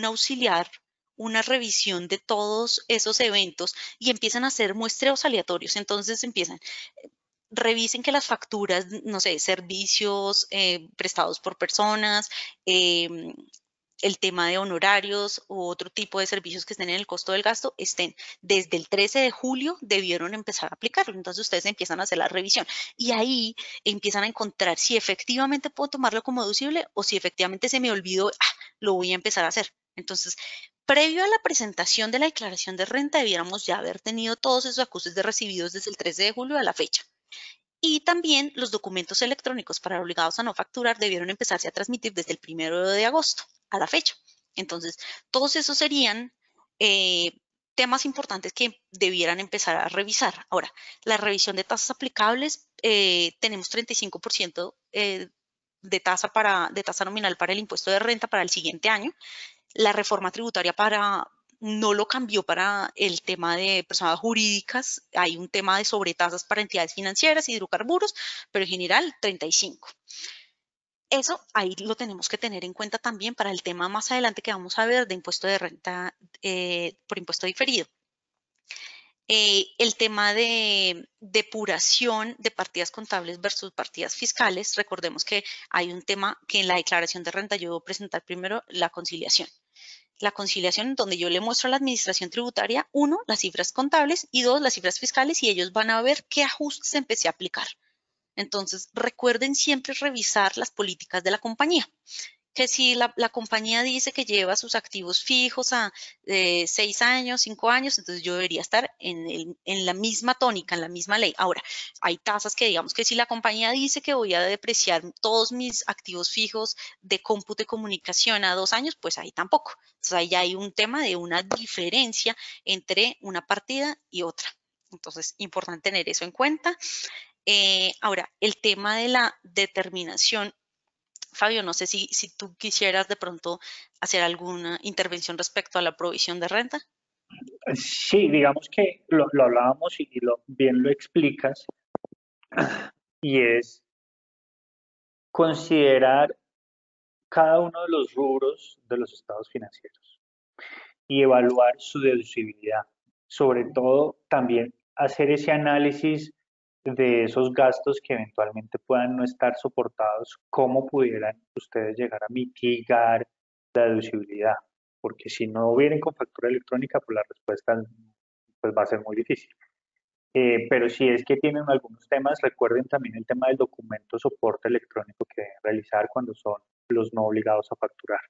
Speaker 4: auxiliar, una revisión de todos esos eventos y empiezan a hacer muestreos aleatorios. Entonces revisen que las facturas, no sé, servicios prestados por personas, el tema de honorarios u otro tipo de servicios que estén en el costo del gasto estén desde el 13 de julio debieron empezar a aplicarlo. Entonces ustedes empiezan a hacer la revisión y ahí empiezan a encontrar si efectivamente puedo tomarlo como deducible o si efectivamente se me olvidó, lo voy a empezar a hacer. Entonces, previo a la presentación de la declaración de renta debiéramos ya haber tenido todos esos acuses de recibidos desde el 13 de julio a la fecha. Y también los documentos electrónicos para obligados a no facturar debieron empezarse a transmitir desde el 1 de agosto a la fecha. Entonces, todos esos serían temas importantes que debieran empezar a revisar. Ahora, la revisión de tasas aplicables, tenemos 35% de tasa nominal para el impuesto de renta para el siguiente año. La reforma tributaria no lo cambió para el tema de personas jurídicas. Hay un tema de sobretasas para entidades financieras y hidrocarburos, pero en general 35. Eso ahí lo tenemos que tener en cuenta también para el tema más adelante que vamos a ver de impuesto de renta por impuesto diferido. El tema de depuración de partidas contables versus partidas fiscales. Recordemos que hay un tema que en la declaración de renta yo debo presentar primero la conciliación. La conciliación donde yo le muestro a la administración tributaria, 1, las cifras contables y 2, las cifras fiscales y ellos van a ver qué ajustes empecé a aplicar. Entonces, recuerden siempre revisar las políticas de la compañía. Que si la compañía dice que lleva sus activos fijos a 6 años, 5 años, entonces yo debería estar en la misma tónica, en la misma ley. Ahora, hay tasas que digamos que si la compañía dice que voy a depreciar todos mis activos fijos de cómputo y comunicación a 2 años, pues ahí tampoco. Entonces ahí ya hay un tema de una diferencia entre una partida y otra. Entonces, importante tener eso en cuenta. Ahora, el tema de la determinación. Fabio, no sé si tú quisieras de pronto hacer alguna intervención respecto a la provisión de renta.
Speaker 1: Sí, digamos que lo hablábamos y bien lo explicas, y es considerar cada uno de los rubros de los estados financieros y evaluar su deducibilidad. Sobre todo, también hacer ese análisis de esos gastos que eventualmente puedan no estar soportados, cómo pudieran ustedes llegar a mitigar la deducibilidad, porque si no vienen con factura electrónica, pues la respuesta pues va a ser muy difícil. Pero si es que tienen algunos temas, recuerden también el tema del documento soporte electrónico que deben realizar cuando son los no obligados a facturar.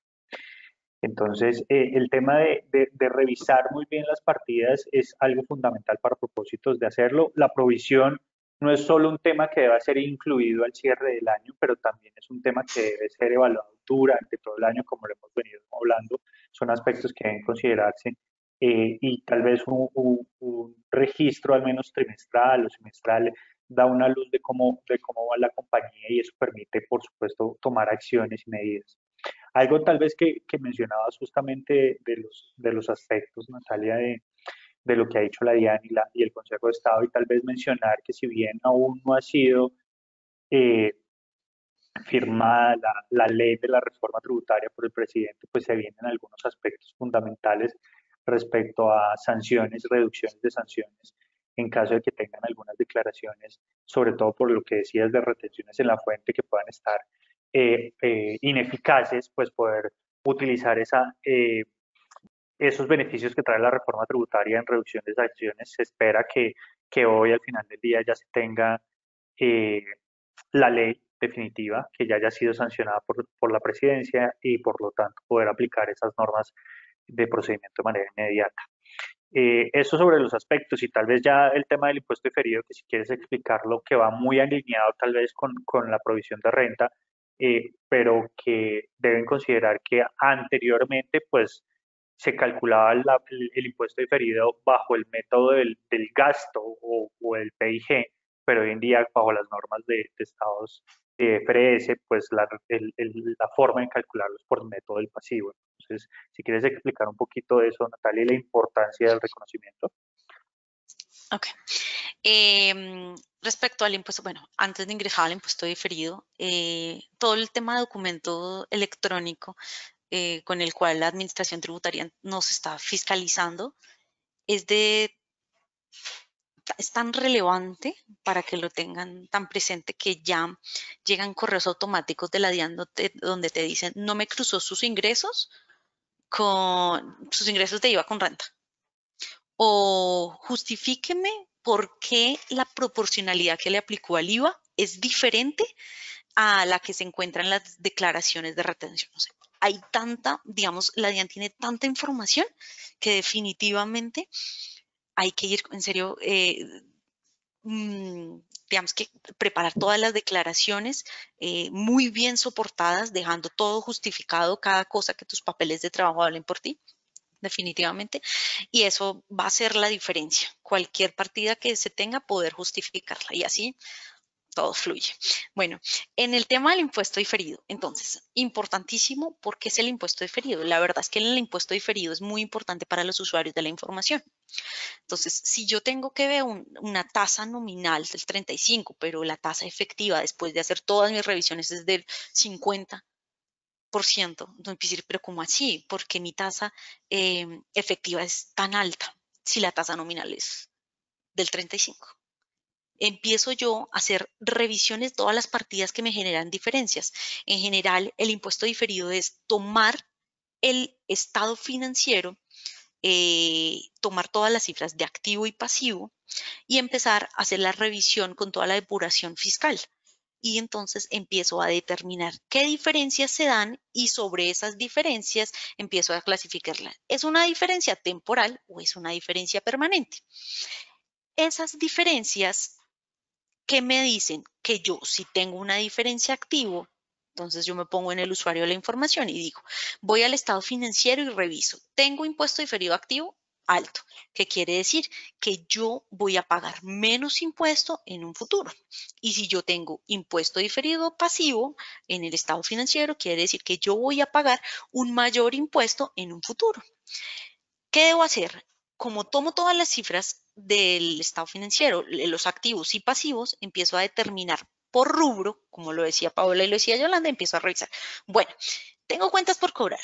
Speaker 1: Entonces, el tema de revisar muy bien las partidas es algo fundamental para propósitos de hacerlo. La provisión no es solo un tema que deba ser incluido al cierre del año, pero también es un tema que debe ser evaluado durante todo el año, como lo hemos venido hablando. Son aspectos que deben considerarse y tal vez un registro al menos trimestral o semestral da una luz de cómo va la compañía y eso permite, por supuesto, tomar acciones y medidas. Algo tal vez que mencionabas justamente de los aspectos, Natalia, de lo que ha dicho la DIAN y el Consejo de Estado y tal vez mencionar que si bien aún no ha sido eh, firmada la ley de la reforma tributaria por el presidente, pues se vienen algunos aspectos fundamentales respecto a sanciones, reducciones de sanciones en caso de que tengan algunas declaraciones, sobre todo por lo que decías de retenciones en la fuente que puedan estar ineficaces, pues poder utilizar esos beneficios que trae la reforma tributaria en reducción de sanciones. Se espera que hoy al final del día ya se tenga eh, la ley definitiva, que ya haya sido sancionada por la presidencia y por lo tanto poder aplicar esas normas de procedimiento de manera inmediata. Eso sobre los aspectos y tal vez ya el tema del impuesto diferido, que si quieres explicarlo, que va muy alineado tal vez con la provisión de renta, pero que deben considerar que anteriormente pues se calculaba el impuesto diferido bajo el método del gasto o el PIG, pero hoy en día bajo las normas de estados de FRS, pues la forma de calcularlo es por el método del pasivo. Entonces, si quieres explicar un poquito de eso, Natalia, y la importancia del reconocimiento.
Speaker 4: Ok. Respecto al impuesto, bueno, antes de ingresar al impuesto diferido, todo el tema de documento electrónico con el cual la administración tributaria nos está fiscalizando es tan relevante para que lo tengan tan presente que ya llegan correos automáticos de la DIAN donde te dicen no me cruzó sus ingresos de IVA con renta. O justifíqueme por qué la proporcionalidad que le aplicó al IVA es diferente a la que se encuentra en las declaraciones de retención. O sea, hay tanta, digamos, la DIAN tiene tanta información que definitivamente hay que ir, en serio, digamos que preparar todas las declaraciones muy bien soportadas, dejando todo justificado, cada cosa que tus papeles de trabajo hablen por ti, definitivamente, y eso va a ser la diferencia. Cualquier partida que se tenga, poder justificarla y así todo fluye. Bueno, en el tema del impuesto diferido, entonces, importantísimo porque es el impuesto diferido. La verdad es que el impuesto diferido es muy importante para los usuarios de la información. Entonces, si yo tengo que ver una tasa nominal del 35, pero la tasa efectiva después de hacer todas mis revisiones es del 50%, entonces decir, pero ¿cómo así? Porque mi tasa efectiva es tan alta si la tasa nominal es del 35. Empiezo yo a hacer revisiones de todas las partidas que me generan diferencias. En general, el impuesto diferido es tomar el estado financiero, tomar todas las cifras de activo y pasivo y empezar a hacer la revisión con toda la depuración fiscal. Y entonces empiezo a determinar qué diferencias se dan y sobre esas diferencias empiezo a clasificarla. ¿Es una diferencia temporal o es una diferencia permanente? Esas diferencias que me dicen que yo si tengo una diferencia activo, entonces yo me pongo en el usuario de la información y digo, voy al estado financiero y reviso, tengo impuesto diferido activo alto, que quiere decir que yo voy a pagar menos impuesto en un futuro. Y si yo tengo impuesto diferido pasivo en el estado financiero, quiere decir que yo voy a pagar un mayor impuesto en un futuro. ¿Qué debo hacer? Como tomo todas las cifras del estado financiero, los activos y pasivos, empiezo a determinar por rubro, como lo decía Paola y lo decía Yolanda, empiezo a revisar. Bueno, tengo cuentas por cobrar.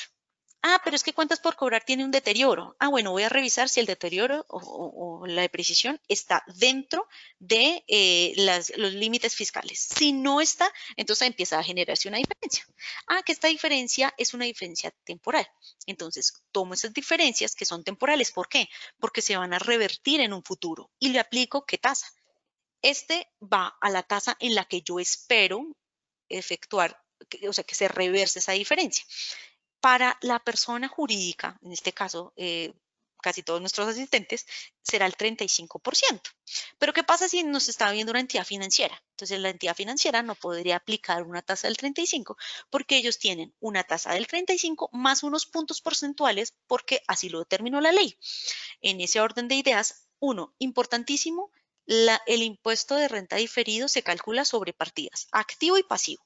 Speaker 4: Ah, pero es que cuentas por cobrar tiene un deterioro. Ah, bueno, voy a revisar si el deterioro o la depreciación está dentro de los límites fiscales. Si no está, entonces empieza a generarse una diferencia. Ah, que esta diferencia es una diferencia temporal. Entonces, tomo esas diferencias que son temporales. ¿Por qué? Porque se van a revertir en un futuro y le aplico ¿qué tasa? Este va a la tasa en la que yo espero efectuar, o sea, que se reverse esa diferencia. Para la persona jurídica, en este caso, casi todos nuestros asistentes, será el 35%. Pero ¿qué pasa si nos está viendo una entidad financiera? Entonces la entidad financiera no podría aplicar una tasa del 35 porque ellos tienen una tasa del 35 más unos puntos porcentuales porque así lo determinó la ley. En ese orden de ideas, uno, importantísimo, el impuesto de renta diferido se calcula sobre partidas, activo y pasivo.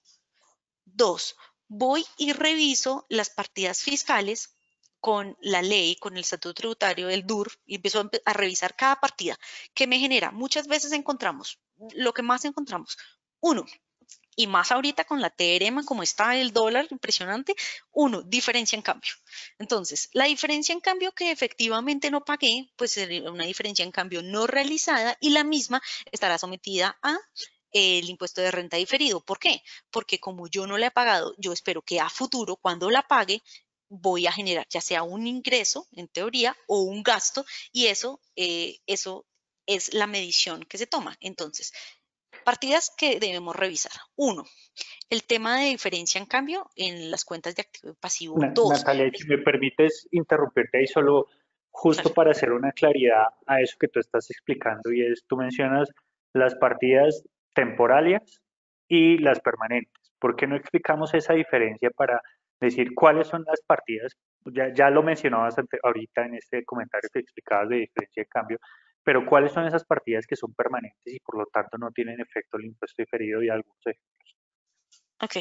Speaker 4: Dos, voy y reviso las partidas fiscales con la ley, con el estatuto tributario del DUR, y empiezo a revisar cada partida. ¿Qué me genera? Muchas veces encontramos, lo que más encontramos, uno, y más ahorita con la TRM, como está el dólar impresionante, uno, diferencia en cambio. Entonces, la diferencia en cambio que efectivamente no pagué, pues sería una diferencia en cambio no realizada y la misma estará sometida a el impuesto de renta diferido. ¿Por qué? Porque como yo no la he pagado, yo espero que a futuro, cuando la pague, voy a generar ya sea un ingreso, en teoría, o un gasto, y eso es la medición que se toma. Entonces, partidas que debemos revisar. Uno, el tema de diferencia en cambio en las cuentas de activo y pasivo. Dos,
Speaker 1: Natalia, si me permites interrumpirte ahí solo justo
Speaker 4: claro.
Speaker 1: para hacer una claridad a eso que tú estás explicando, y es, tú mencionas las partidas temporales y las permanentes. ¿Por qué no explicamos esa diferencia para decir cuáles son las partidas? Ya lo mencionabas ahorita en este comentario que explicabas de diferencia de cambio, pero ¿cuáles son esas partidas que son permanentes y por lo tanto no tienen efecto el impuesto diferido y algunos ejemplos?
Speaker 4: Ok,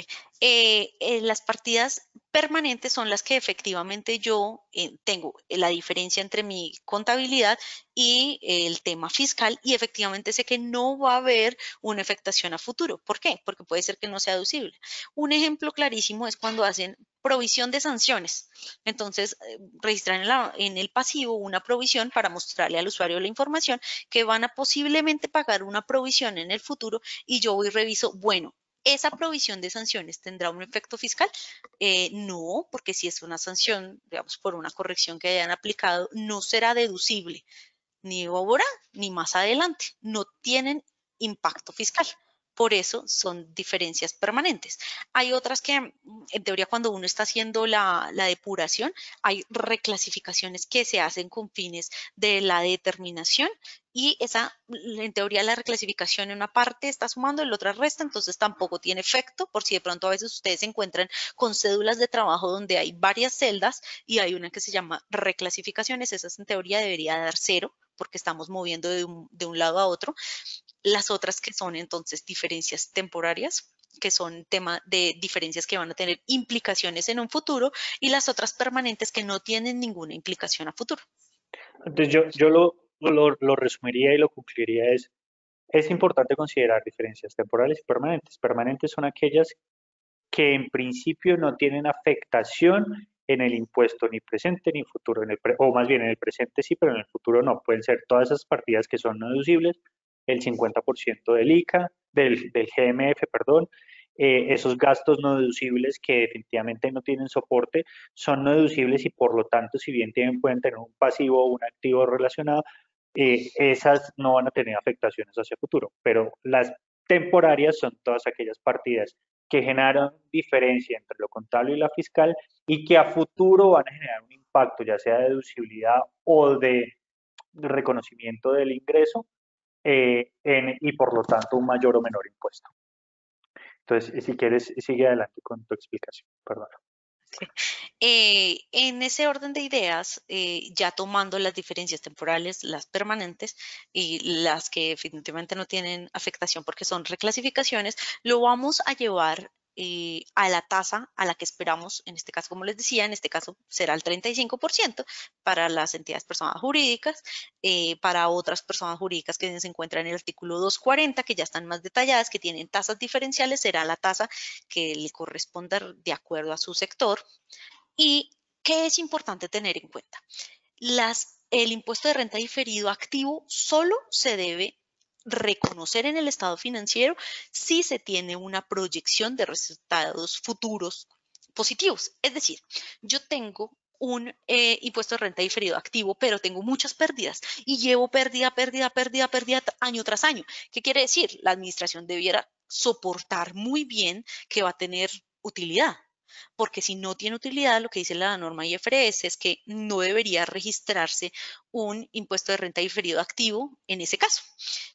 Speaker 4: las partidas permanentes son las que efectivamente yo tengo la diferencia entre mi contabilidad y el tema fiscal y efectivamente sé que no va a haber una afectación a futuro. ¿Por qué? Porque puede ser que no sea deducible. Un ejemplo clarísimo es cuando hacen provisión de sanciones. Entonces, registran en el pasivo una provisión para mostrarle al usuario la información que van a posiblemente pagar una provisión en el futuro y yo voy y reviso, bueno, ¿esa provisión de sanciones tendrá un efecto fiscal? No, porque si es una sanción, digamos, por una corrección que hayan aplicado, no será deducible ni ahora ni más adelante. No tienen impacto fiscal. Por eso son diferencias permanentes. Hay otras que, en teoría, cuando uno está haciendo la depuración, hay reclasificaciones que se hacen con fines de la determinación y esa, en teoría, la reclasificación en una parte está sumando, en la otra resta, entonces tampoco tiene efecto, por si de pronto a veces ustedes se encuentran con cédulas de trabajo donde hay varias celdas y hay una que se llama reclasificaciones, esas en teoría debería dar 0 porque estamos moviendo de un lado a otro. Las otras que son entonces diferencias temporarias, que son tema de diferencias que van a tener implicaciones en un futuro, y las otras permanentes que no tienen ninguna implicación a futuro.
Speaker 1: Entonces yo lo resumiría y lo concluiría es importante considerar diferencias temporales y permanentes. Permanentes son aquellas que en principio no tienen afectación en el impuesto ni presente ni futuro, o más bien en el presente sí, pero en el futuro no. Pueden ser todas esas partidas que son no deducibles, el 50% del ICA, del GMF, perdón, esos gastos no deducibles que definitivamente no tienen soporte son no deducibles y por lo tanto, si bien pueden tener un pasivo o un activo relacionado, esas no van a tener afectaciones hacia futuro, pero las temporarias son todas aquellas partidas que generan diferencia entre lo contable y la fiscal y que a futuro van a generar un impacto, ya sea de deducibilidad o de reconocimiento del ingreso y por lo tanto un mayor o menor impuesto. Entonces, si quieres, sigue adelante con tu explicación. Perdón.
Speaker 4: Okay. En ese orden de ideas, ya tomando las diferencias temporales, las permanentes y las que definitivamente no tienen afectación porque son reclasificaciones, lo vamos a llevar a la tasa a la que esperamos, en este caso, como les decía, en este caso será el 35% para las entidades personas jurídicas, para otras personas jurídicas que se encuentran en el artículo 240, que ya están más detalladas, que tienen tasas diferenciales, será la tasa que le corresponda de acuerdo a su sector. ¿Y qué es importante tener en cuenta? El impuesto de renta diferido activo solo se debe reconocer en el estado financiero si se tiene una proyección de resultados futuros positivos. Es decir, yo tengo un impuesto de renta diferido activo, pero tengo muchas pérdidas y llevo pérdida año tras año. ¿Qué quiere decir? La administración debiera soportar muy bien que va a tener utilidad. porque si no tiene utilidad, lo que dice la norma IFRS es que no debería registrarse un impuesto de renta diferido activo en ese caso.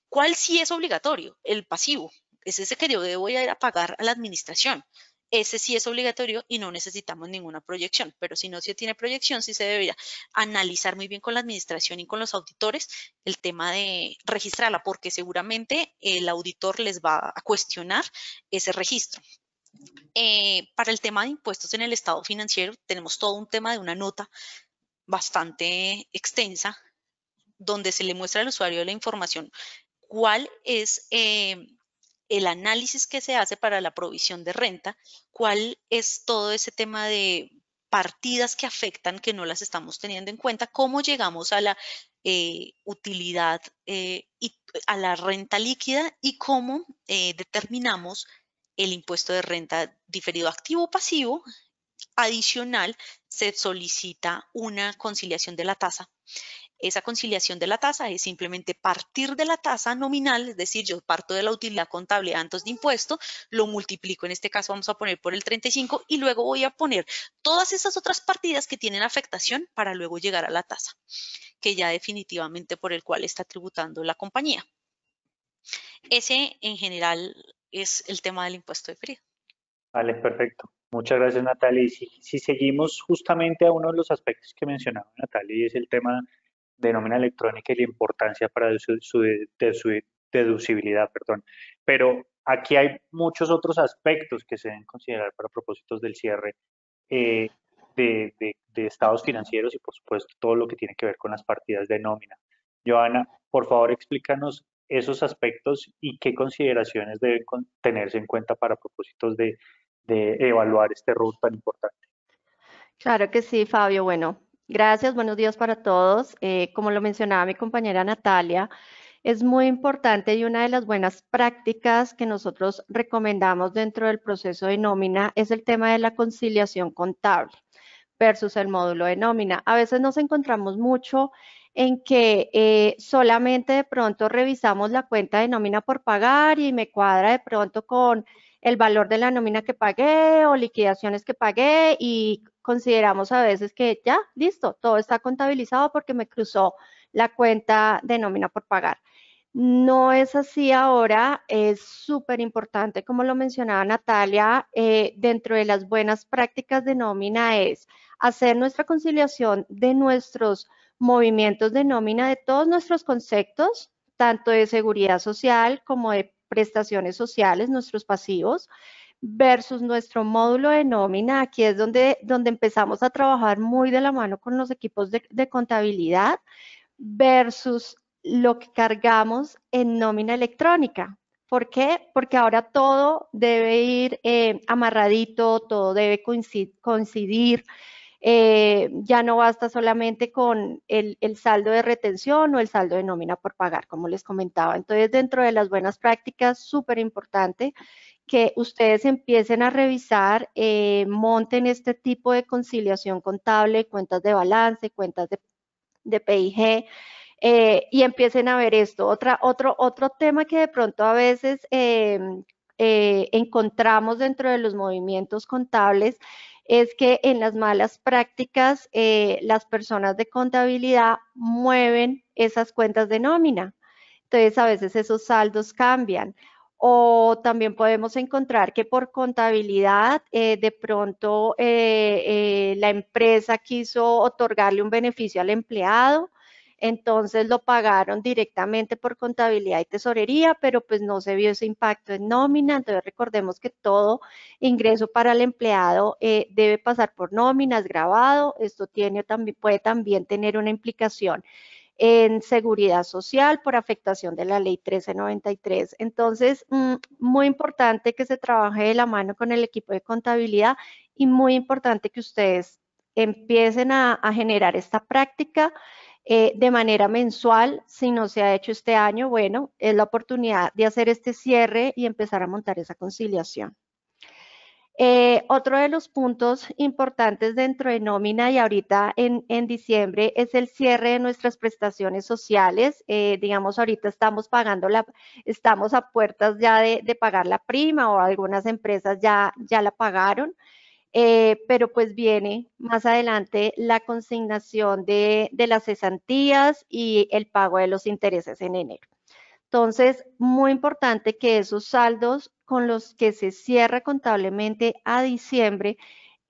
Speaker 4: ¿Cuál sí es obligatorio? El pasivo. Es ese que yo debo ir a pagar a la administración. Ese sí es obligatorio y no necesitamos ninguna proyección, pero si no se tiene proyección, sí se debería analizar muy bien con la administración y con los auditores el tema de registrarla, porque seguramente el auditor les va a cuestionar ese registro. Para el tema de impuestos en el estado financiero, tenemos todo un tema de una nota bastante extensa donde se le muestra al usuario la información cuál es el análisis que se hace para la provisión de renta, cuál es todo ese tema de partidas que afectan que no las estamos teniendo en cuenta, cómo llegamos a la utilidad y a la renta líquida y cómo determinamos el impuesto de renta diferido activo o pasivo. Adicional, se solicita una conciliación de la tasa. Esa conciliación de la tasa es simplemente partir de la tasa nominal, es decir, yo parto de la utilidad contable antes de impuesto, lo multiplico, en este caso vamos a poner por el 35 y luego voy a poner todas esas otras partidas que tienen afectación para luego llegar a la tasa, que ya definitivamente por el cual está tributando la compañía. Ese en general es el tema del impuesto diferido.
Speaker 1: Vale, perfecto. Muchas gracias, Natalia. Y si seguimos justamente a uno de los aspectos que mencionaba Natalia, y es el tema de nómina electrónica y la importancia para su deducibilidad, perdón. Pero aquí hay muchos otros aspectos que se deben considerar para propósitos del cierre de estados financieros y, por supuesto, todo lo que tiene que ver con las partidas de nómina. Joana, por favor, explícanos esos aspectos y qué consideraciones deben tenerse en cuenta para propósitos de evaluar este rubro tan importante.
Speaker 5: Claro que sí, Fabio. Bueno, gracias, buenos días para todos. Como lo mencionaba mi compañera Natalia, es muy importante y una de las buenas prácticas que nosotros recomendamos dentro del proceso de nómina es el tema de la conciliación contable versus el módulo de nómina. A veces nos encontramos mucho en que solamente de pronto revisamos la cuenta de nómina por pagar y me cuadra de pronto con el valor de la nómina que pagué o liquidaciones que pagué y consideramos a veces que ya, listo, todo está contabilizado porque me cruzó la cuenta de nómina por pagar. No es así ahora, es súper importante, como lo mencionaba Natalia, dentro de las buenas prácticas de nómina es hacer nuestra conciliación de nuestros movimientos de nómina, de todos nuestros conceptos, tanto de seguridad social como de prestaciones sociales, nuestros pasivos, versus nuestro módulo de nómina. Aquí es donde empezamos a trabajar muy de la mano con los equipos de contabilidad, versus lo que cargamos en nómina electrónica. ¿Por qué? Porque ahora todo debe ir amarradito, todo debe coincidir. Ya no basta solamente con el saldo de retención o el saldo de nómina por pagar, como les comentaba. Entonces, dentro de las buenas prácticas, súper importante que ustedes empiecen a revisar, monten este tipo de conciliación contable, cuentas de balance, cuentas de PIG, y empiecen a ver esto. Otro tema que de pronto a veces encontramos dentro de los movimientos contables es que en las malas prácticas las personas de contabilidad mueven esas cuentas de nómina. Entonces a veces esos saldos cambian. O también podemos encontrar que por contabilidad de pronto la empresa quiso otorgarle un beneficio al empleado, entonces lo pagaron directamente por contabilidad y tesorería, pero pues no se vio ese impacto en nómina. Entonces recordemos que todo ingreso para el empleado debe pasar por nómina, es grabado. Esto puede también tener una implicación en seguridad social por afectación de la ley 1393. Entonces, muy importante que se trabaje de la mano con el equipo de contabilidad y muy importante que ustedes empiecen a generar esta práctica de manera mensual. Si no se ha hecho este año, bueno, es la oportunidad de hacer este cierre y empezar a montar esa conciliación. Otro de los puntos importantes dentro de nómina y ahorita en diciembre es el cierre de nuestras prestaciones sociales. Digamos, ahorita estamos a puertas ya de pagar la prima o algunas empresas ya la pagaron. pero pues viene más adelante la consignación de las cesantías y el pago de los intereses en enero. Entonces, muy importante que esos saldos con los que se cierra contablemente a diciembre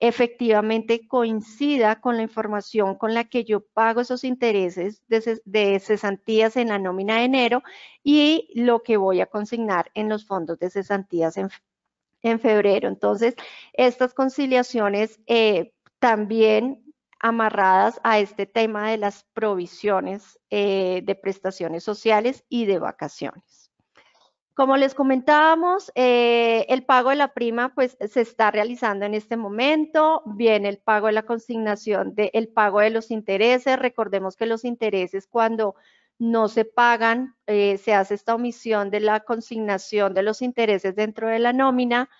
Speaker 5: efectivamente coincida con la información con la que yo pago esos intereses de cesantías en la nómina de enero y lo que voy a consignar en los fondos de cesantías en febrero. Entonces, estas conciliaciones también amarradas a este tema de las provisiones de prestaciones sociales y de vacaciones. Como les comentábamos, el pago de la prima pues se está realizando en este momento. Viene el pago de la consignación, el pago de los intereses. Recordemos que los intereses cuando no se pagan, se hace esta omisión de la consignación de los intereses dentro de la nómina.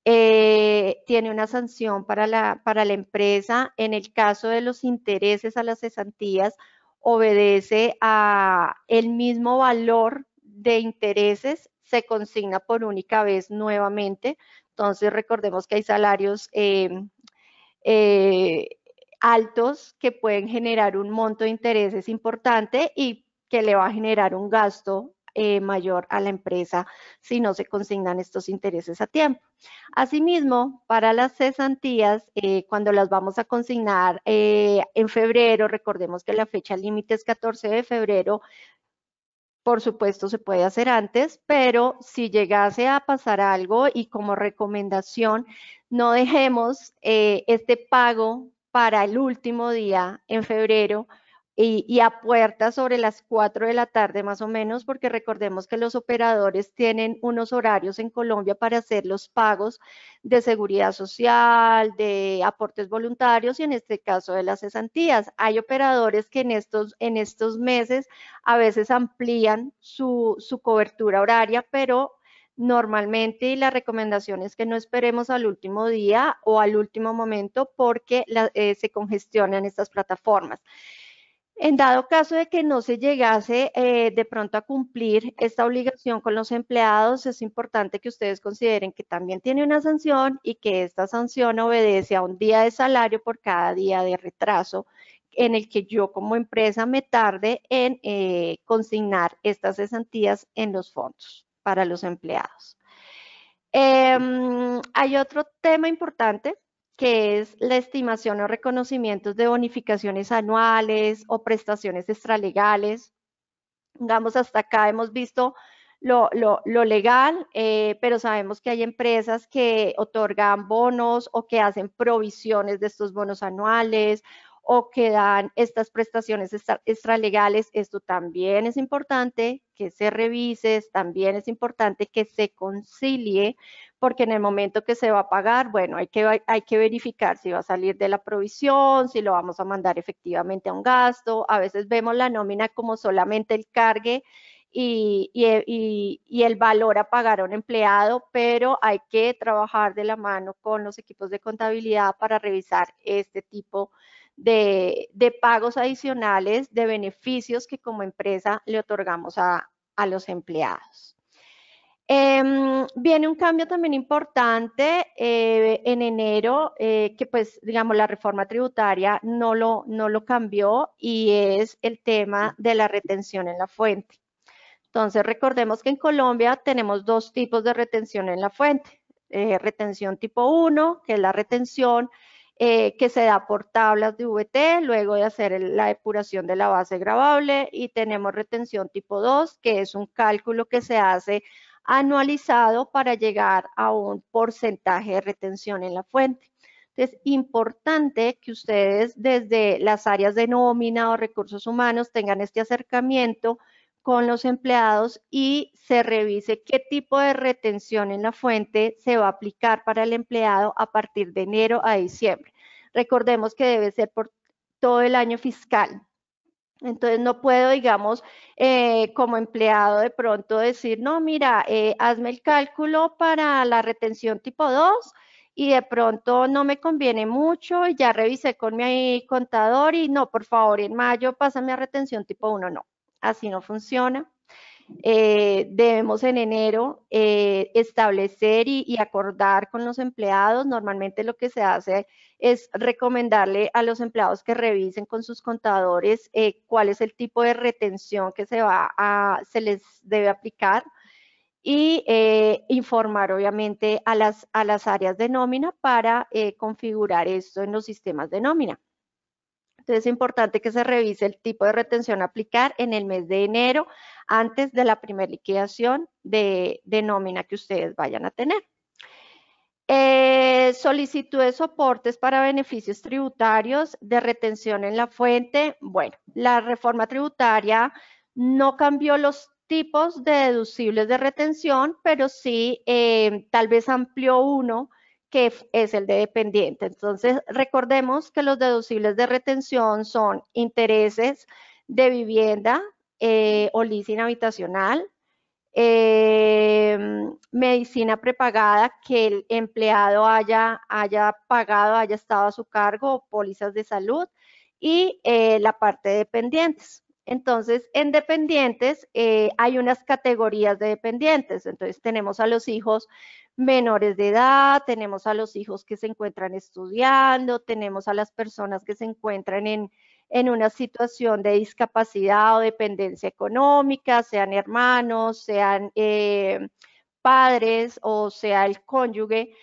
Speaker 5: Tiene una sanción para la empresa. En el caso de los intereses a las cesantías, obedece a el mismo valor de intereses, se consigna por única vez nuevamente. Entonces, recordemos que hay salarios altos que pueden generar un monto de intereses importante y que le va a generar un gasto mayor a la empresa si no se consignan estos intereses a tiempo. Asimismo, para las cesantías, cuando las vamos a consignar en febrero, recordemos que la fecha límite es 14 de febrero, por supuesto se puede hacer antes, pero si llegase a pasar algo y como recomendación, no dejemos este pago para el último día en febrero y a puertas sobre las 4 de la tarde más o menos, porque recordemos que los operadores tienen unos horarios en Colombia para hacer los pagos de seguridad social, de aportes voluntarios y en este caso de las cesantías. Hay operadores que en estos meses a veces amplían su cobertura horaria, pero normalmente la recomendación es que no esperemos al último día o al último momento porque se congestionan estas plataformas. En dado caso de que no se llegase de pronto a cumplir esta obligación con los empleados, es importante que ustedes consideren que también tiene una sanción y que esta sanción obedece a un día de salario por cada día de retraso en el que yo como empresa me tarde en consignar estas cesantías en los fondos para los empleados. Hay otro tema importante que es la estimación o reconocimientos de bonificaciones anuales o prestaciones extralegales. Digamos, hasta acá hemos visto lo legal, pero sabemos que hay empresas que otorgan bonos o que hacen provisiones de estos bonos anuales o que dan estas prestaciones extralegales. Esto también es importante que se revise, también es importante que se concilie, porque en el momento que se va a pagar, bueno, hay que verificar si va a salir de la provisión, si lo vamos a mandar efectivamente a un gasto. A veces vemos la nómina como solamente el cargue y el valor a pagar a un empleado, pero hay que trabajar de la mano con los equipos de contabilidad para revisar este tipo de pagos adicionales, de beneficios que como empresa le otorgamos a los empleados. Viene un cambio también importante en enero, que pues digamos la reforma tributaria no lo cambió, y es el tema de la retención en la fuente. Entonces recordemos que en Colombia tenemos dos tipos de retención en la fuente. Retención tipo 1, que es la retención que se da por tablas de VT luego de hacer la depuración de la base gravable, y tenemos retención tipo 2, que es un cálculo que se hace anualizado para llegar a un porcentaje de retención en la fuente. Entonces, importante que ustedes desde las áreas de nómina o recursos humanos tengan este acercamiento con los empleados y se revise qué tipo de retención en la fuente se va a aplicar para el empleado a partir de enero a diciembre. Recordemos que debe ser por todo el año fiscal. Entonces no puedo, digamos, como empleado de pronto decir, no, mira, hazme el cálculo para la retención tipo 2 y de pronto no me conviene mucho y ya revisé con mi contador y no, por favor, en mayo pásame a retención tipo 1. No, así no funciona. Debemos en enero establecer y acordar con los empleados. Normalmente lo que se hace es recomendarle a los empleados que revisen con sus contadores cuál es el tipo de retención que se les debe aplicar y informar obviamente a las áreas de nómina para configurar esto en los sistemas de nómina. Entonces es importante que se revise el tipo de retención a aplicar en el mes de enero antes de la primera liquidación de nómina que ustedes vayan a tener. Solicitud de soportes para beneficios tributarios de retención en la fuente. Bueno, la reforma tributaria no cambió los tipos de deducibles de retención, pero sí tal vez amplió uno que es el de dependiente. Entonces, recordemos que los deducibles de retención son intereses de vivienda o leasing habitacional, medicina prepagada que el empleado haya pagado, haya estado a su cargo, pólizas de salud y la parte de dependientes. Entonces, en dependientes hay unas categorías de dependientes. Entonces, tenemos a los hijos menores de edad, tenemos a los hijos que se encuentran estudiando, tenemos a las personas que se encuentran en una situación de discapacidad o dependencia económica, sean hermanos, sean padres o sea el cónyuge.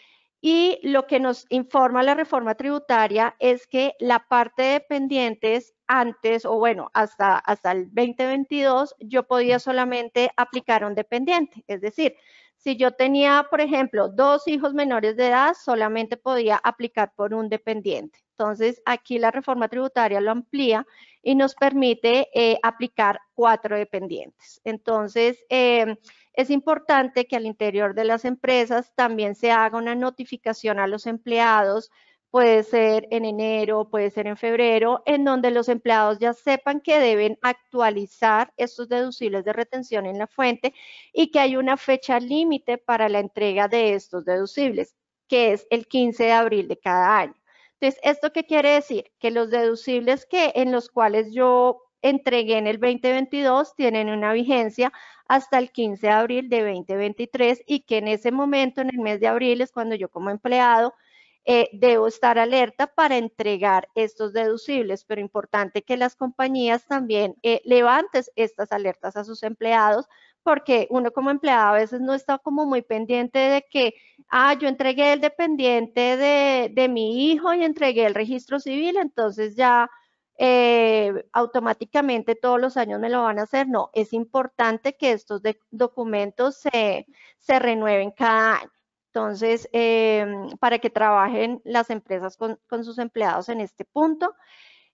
Speaker 5: Y lo que nos informa la reforma tributaria es que la parte de dependientes antes, o bueno, hasta el 2022, yo podía solamente aplicar a un dependiente. Es decir, si yo tenía, por ejemplo, 2 hijos menores de edad, solamente podía aplicar por un dependiente. Entonces, aquí la reforma tributaria lo amplía y nos permite aplicar 4 dependientes. Entonces, es importante que al interior de las empresas también se haga una notificación a los empleados, puede ser en enero, puede ser en febrero, en donde los empleados ya sepan que deben actualizar estos deducibles de retención en la fuente y que hay una fecha límite para la entrega de estos deducibles, que es el 15 de abril de cada año. Entonces, ¿esto qué quiere decir? Que los deducibles en los cuales yo entregué en el 2022 tienen una vigencia hasta el 15 de abril de 2023 y que en ese momento, en el mes de abril, es cuando yo como empleado debo estar alerta para entregar estos deducibles, pero importante que las compañías también levanten estas alertas a sus empleados, porque uno como empleado a veces no está como muy pendiente de que, yo entregué el dependiente de mi hijo y entregué el registro civil, entonces ya automáticamente todos los años me lo van a hacer. No, es importante que estos documentos se renueven cada año. Entonces, para que trabajen las empresas con sus empleados en este punto.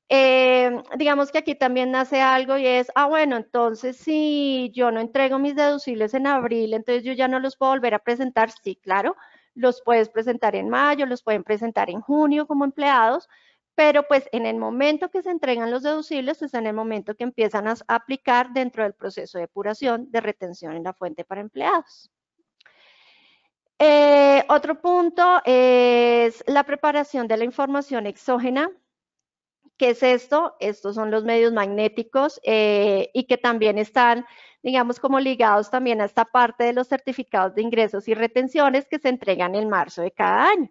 Speaker 5: Digamos que aquí también nace algo y es, bueno, entonces si yo no entrego mis deducibles en abril, entonces yo ya no los puedo volver a presentar. Sí, claro, los puedes presentar en mayo, los pueden presentar en junio como empleados, pero pues en el momento que se entregan los deducibles es en el momento que empiezan a aplicar dentro del proceso de depuración de retención en la fuente para empleados. Otro punto es la preparación de la información exógena. ¿Qué es esto? Estos son los medios magnéticos y que también están, digamos, como ligados también a esta parte de los certificados de ingresos y retenciones que se entregan en marzo de cada año.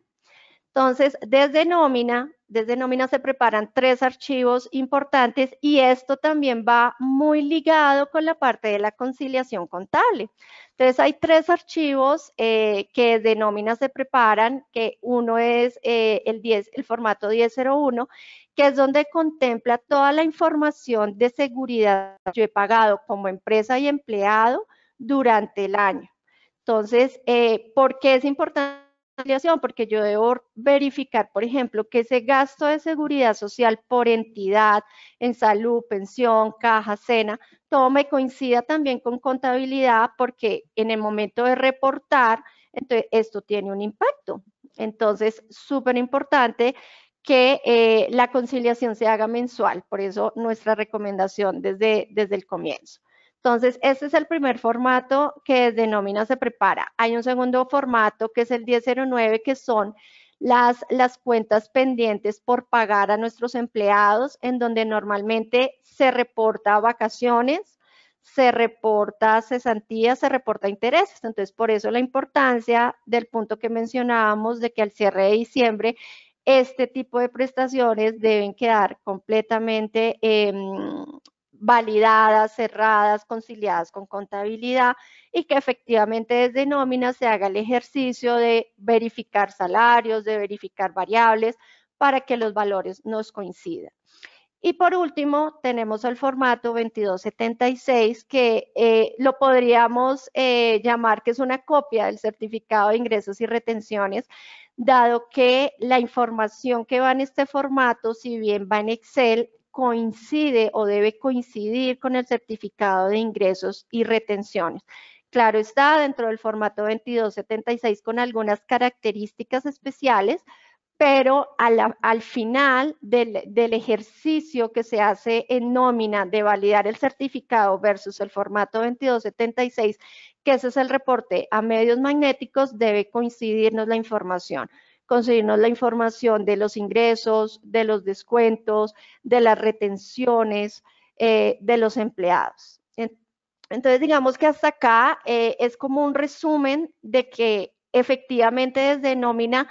Speaker 5: Entonces, desde nómina se preparan 3 archivos importantes y esto también va muy ligado con la parte de la conciliación contable. Entonces, hay 3 archivos que desde nómina se preparan, que uno es el formato 1001, que es donde contempla toda la información de seguridad que yo he pagado como empresa y empleado durante el año. Entonces, ¿por qué es importante? Porque yo debo verificar, por ejemplo, que ese gasto de seguridad social por entidad, en salud, pensión, caja, cena, todo me coincida también con contabilidad, porque en el momento de reportar, entonces esto tiene un impacto. Entonces, súper importante que la conciliación se haga mensual, por eso nuestra recomendación desde el comienzo. Entonces, este es el primer formato que desde nómina se prepara. Hay un segundo formato que es el 1009, que son las cuentas pendientes por pagar a nuestros empleados, en donde normalmente se reporta vacaciones, se reporta cesantía, se reporta intereses. Entonces, por eso la importancia del punto que mencionábamos de que al cierre de diciembre este tipo de prestaciones deben quedar completamente validadas, cerradas, conciliadas con contabilidad y que efectivamente desde nómina se haga el ejercicio de verificar salarios, de verificar variables para que los valores nos coincidan. Y por último, tenemos el formato 2276, que lo podríamos llamar que es una copia del certificado de ingresos y retenciones, dado que la información que va en este formato, si bien va en Excel, coincide o debe coincidir con el certificado de ingresos y retenciones. Claro está, dentro del formato 2276 con algunas características especiales, pero al final del ejercicio que se hace en nómina de validar el certificado versus el formato 2276, que ese es el reporte a medios magnéticos, debe coincidirnos la información. Conseguirnos la información de los ingresos, de los descuentos, de las retenciones, de los empleados. Entonces, digamos que hasta acá es como un resumen de que efectivamente desde nómina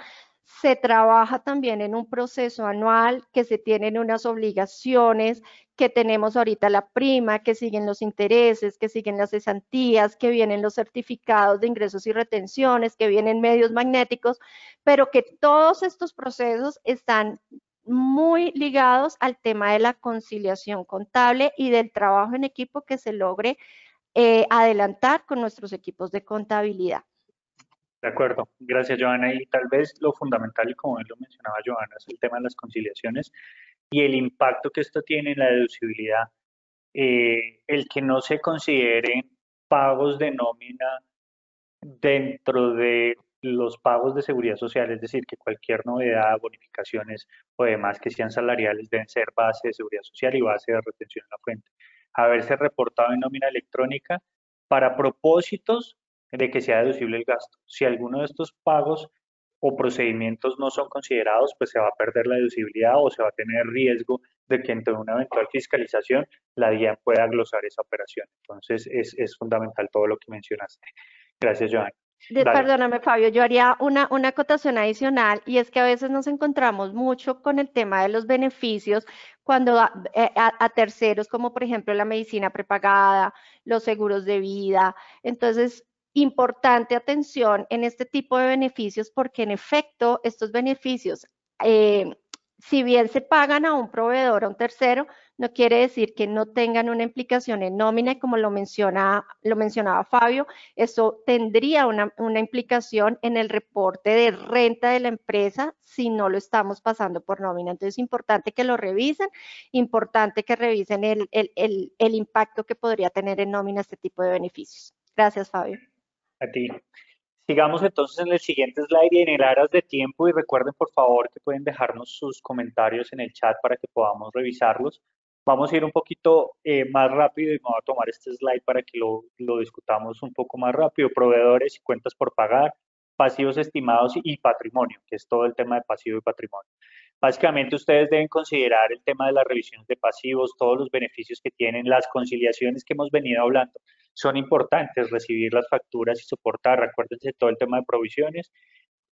Speaker 5: se trabaja también en un proceso anual, que se tienen unas obligaciones, que tenemos ahorita la prima, que siguen los intereses, que siguen las cesantías, que vienen los certificados de ingresos y retenciones, que vienen medios magnéticos, pero que todos estos procesos están muy ligados al tema de la conciliación contable y del trabajo en equipo que se logre adelantar con nuestros equipos de contabilidad.
Speaker 1: De acuerdo, gracias Joana. Y tal vez lo fundamental, y como bien lo mencionaba Joana, es el tema de las conciliaciones y el impacto que esto tiene en la deducibilidad. El que no se consideren pagos de nómina dentro de los pagos de seguridad social, es decir, que cualquier novedad, bonificaciones o demás que sean salariales deben ser base de seguridad social y base de retención en la fuente. Haberse reportado en nómina electrónica para propósitos de que sea deducible el gasto. Si alguno de estos pagos o procedimientos no son considerados, pues se va a perder la deducibilidad o se va a tener riesgo de que entre una eventual fiscalización la DIAN pueda glosar esa operación. Entonces es fundamental todo lo que mencionaste. Gracias, Joan.
Speaker 5: Perdóname, Fabio, yo haría una acotación adicional y es que a veces nos encontramos mucho con el tema de los beneficios cuando a terceros, como por ejemplo la medicina prepagada, los seguros de vida. Entonces, importante atención en este tipo de beneficios porque en efecto estos beneficios, si bien se pagan a un proveedor, a un tercero, no quiere decir que no tengan una implicación en nómina y como lo mencionaba Fabio, eso tendría una implicación en el reporte de renta de la empresa si no lo estamos pasando por nómina. Entonces es importante que lo revisen, importante que revisen el impacto que podría tener en nómina este tipo de beneficios. Gracias, Fabio.
Speaker 1: A ti. Sigamos entonces en el siguiente slide y en el aras de tiempo y recuerden por favor que pueden dejarnos sus comentarios en el chat para que podamos revisarlos. Vamos a ir un poquito más rápido y me voy a tomar este slide para que lo discutamos un poco más rápido. Proveedores y cuentas por pagar, pasivos estimados y patrimonio, que es todo el tema de pasivo y patrimonio. Básicamente ustedes deben considerar el tema de las revisiones de pasivos, todos los beneficios que tienen, las conciliaciones que hemos venido hablando. Son importantes recibir las facturas y soportar, recuérdense todo el tema de provisiones.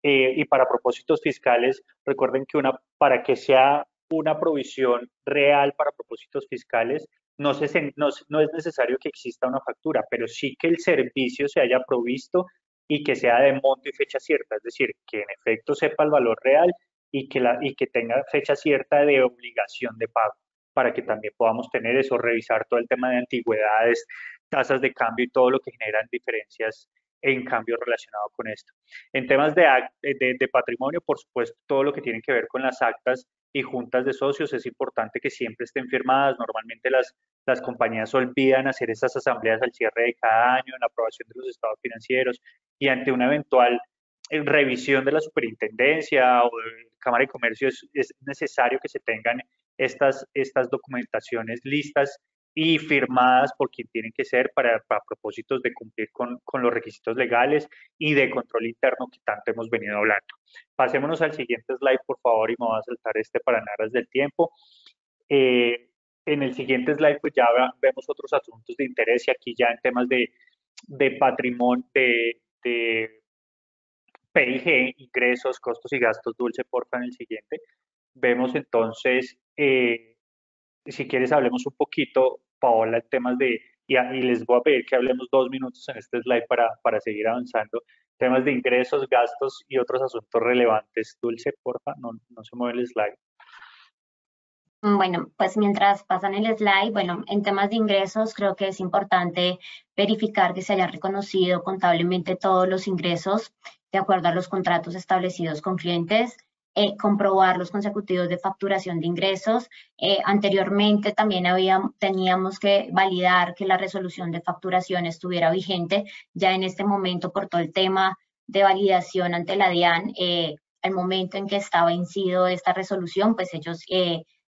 Speaker 1: Y para propósitos fiscales, recuerden que para que sea una provisión real para propósitos fiscales, no es necesario que exista una factura, pero sí que el servicio se haya provisto y que sea de monto y fecha cierta, es decir, que en efecto sepa el valor real y que tenga fecha cierta de obligación de pago, para que también podamos tener eso, revisar todo el tema de antigüedades, tasas de cambio y todo lo que generan diferencias en cambio relacionado con esto. En temas de patrimonio, por supuesto, todo lo que tiene que ver con las actas y juntas de socios es importante que siempre estén firmadas. Normalmente las compañías olvidan hacer esas asambleas al cierre de cada año en la aprobación de los estados financieros y ante una eventual revisión de la superintendencia o de Cámara de Comercio es necesario que se tengan estas documentaciones listas y firmadas por quien tienen que ser para propósitos de cumplir con los requisitos legales y de control interno que tanto hemos venido hablando. Pasémonos al siguiente slide, por favor, y me voy a saltar para en aras del tiempo. En el siguiente slide, pues ya vemos otros asuntos de interés y aquí ya en temas de patrimonio, de PIG, ingresos, costos y gastos, Dulce, porfa, en el siguiente. Vemos entonces, si quieres, hablemos un poquito, Paola, en temas y les voy a pedir que hablemos 2 minutos en este slide para seguir avanzando. Temas de ingresos, gastos y otros asuntos relevantes. Dulce, porfa, no se mueve el slide.
Speaker 2: Bueno, pues mientras pasan el slide, bueno, en temas de ingresos creo que es importante verificar que se hayan reconocido contablemente todos los ingresos de acuerdo a los contratos establecidos con clientes, comprobar los consecutivos de facturación de ingresos. Anteriormente también teníamos que validar que la resolución de facturación estuviera vigente. Ya en este momento, por todo el tema de validación ante la DIAN, al momento en que estaba incidido esta resolución, pues ellos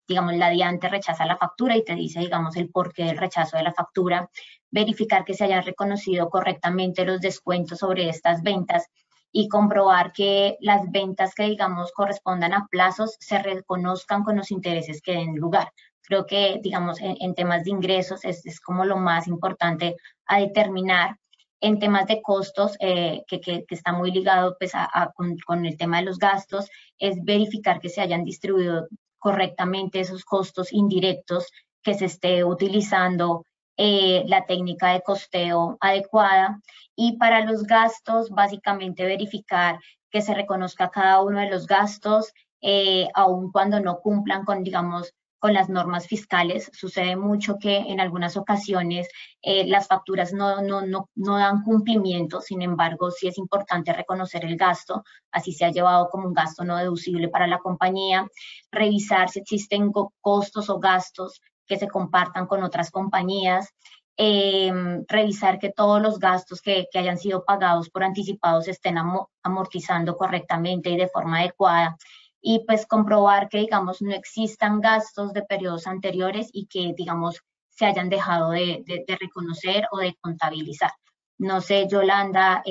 Speaker 2: digamos, la DIAN te rechaza la factura y te dice, digamos, el porqué del rechazo de la factura, verificar que se hayan reconocido correctamente los descuentos sobre estas ventas y comprobar que las ventas que, digamos, correspondan a plazos se reconozcan con los intereses que den lugar. Creo que, digamos, en temas de ingresos es como lo más importante a determinar. En temas de costos, que está muy ligado pues, con el tema de los gastos, es verificar que se hayan distribuido correctamente esos costos indirectos, que se esté utilizando la técnica de costeo adecuada. Y para los gastos, básicamente verificar que se reconozca cada uno de los gastos, aun cuando no cumplan con, digamos, con las normas fiscales. Sucede mucho que en algunas ocasiones las facturas no dan cumplimiento, sin embargo, sí es importante reconocer el gasto, así se ha llevado como un gasto no deducible para la compañía, revisar si existen costos o gastos que se compartan con otras compañías, revisar que todos los gastos que hayan sido pagados por anticipados se estén amortizando correctamente y de forma adecuada, y pues comprobar que, digamos, no existan gastos de periodos anteriores y que, digamos, se hayan dejado de reconocer o de contabilizar. No sé, Yolanda.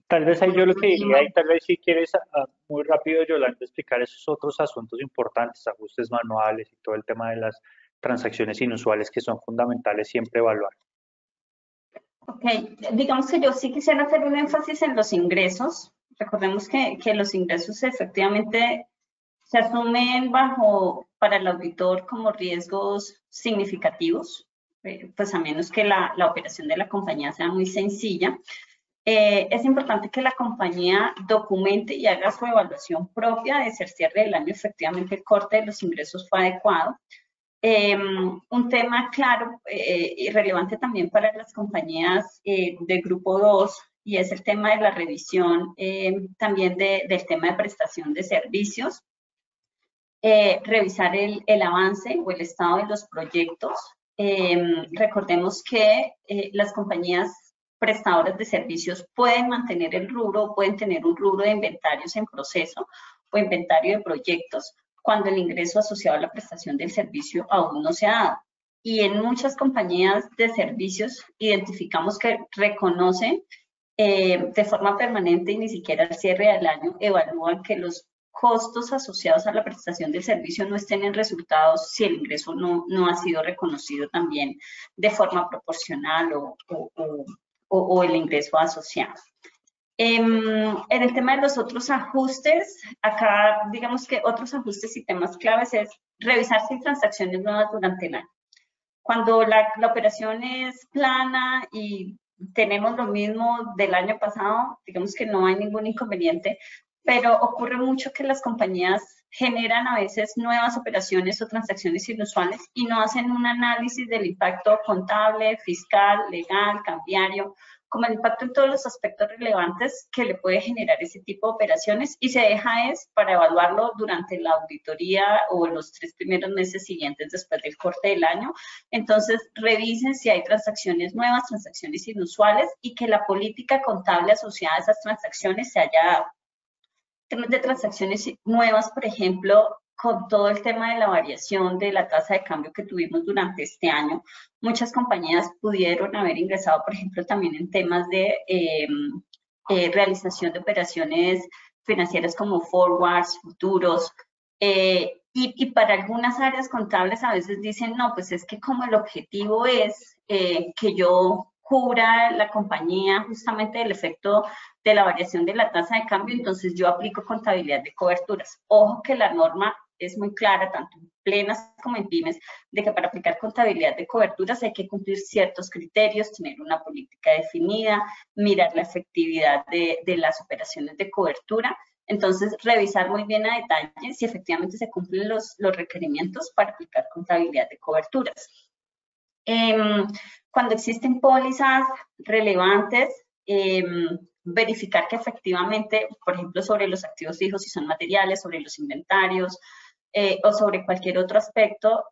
Speaker 1: Tal vez ahí yo lo que diría, y tal vez si quieres muy rápido, Yolanda, explicar esos otros asuntos importantes, ajustes manuales y todo el tema de las transacciones inusuales que son fundamentales siempre evaluar.
Speaker 3: Ok, digamos que yo sí quisiera hacer un énfasis en los ingresos. Recordemos que los ingresos efectivamente se asumen para el auditor como riesgos significativos, pues a menos que la operación de la compañía sea muy sencilla. Es importante que la compañía documente y haga su evaluación propia de si al cierre del año efectivamente el corte de los ingresos fue adecuado. Un tema claro y relevante también para las compañías del grupo 2 y es el tema de la revisión también del tema de prestación de servicios. Revisar el avance o el estado de los proyectos. Recordemos que las compañías prestadoras de servicios pueden mantener el rubro, pueden tener un rubro de inventarios en proceso o inventario de proyectos cuando el ingreso asociado a la prestación del servicio aún no se ha dado. Y en muchas compañías de servicios identificamos que reconocen de forma permanente y ni siquiera al cierre del año evalúan que los costos asociados a la prestación del servicio no estén en resultados si el ingreso no ha sido reconocido también de forma proporcional o el ingreso asociado. En el tema de los otros ajustes, acá digamos que otros ajustes y temas claves es revisar si hay transacciones nuevas durante el año. Cuando la operación es plana y tenemos lo mismo del año pasado, digamos que no hay ningún inconveniente, pero ocurre mucho que las compañías generan a veces nuevas operaciones o transacciones inusuales y no hacen un análisis del impacto contable, fiscal, legal, cambiario, como el impacto en todos los aspectos relevantes que le puede generar ese tipo de operaciones y se deja para evaluarlo durante la auditoría o los 3 primeros meses siguientes después del corte del año. Entonces, revisen si hay transacciones nuevas, transacciones inusuales y que la política contable asociada a esas transacciones se haya dado. Temas de transacciones nuevas, por ejemplo, con todo el tema de la variación de la tasa de cambio que tuvimos durante este año, muchas compañías pudieron haber ingresado, por ejemplo, también en temas de realización de operaciones financieras como forwards, futuros, Y para algunas áreas contables a veces dicen, no, pues es que como el objetivo es que yo cubra la compañía justamente del efecto de la variación de la tasa de cambio, entonces yo aplico contabilidad de coberturas. Ojo que la norma es muy clara, tanto en plenas como en pymes, de que para aplicar contabilidad de coberturas hay que cumplir ciertos criterios, tener una política definida, mirar la efectividad de las operaciones de cobertura. Entonces, revisar muy bien a detalle si efectivamente se cumplen los requerimientos para aplicar contabilidad de coberturas. Cuando existen pólizas relevantes, verificar que efectivamente, por ejemplo, sobre los activos fijos, si son materiales, sobre los inventarios o sobre cualquier otro aspecto,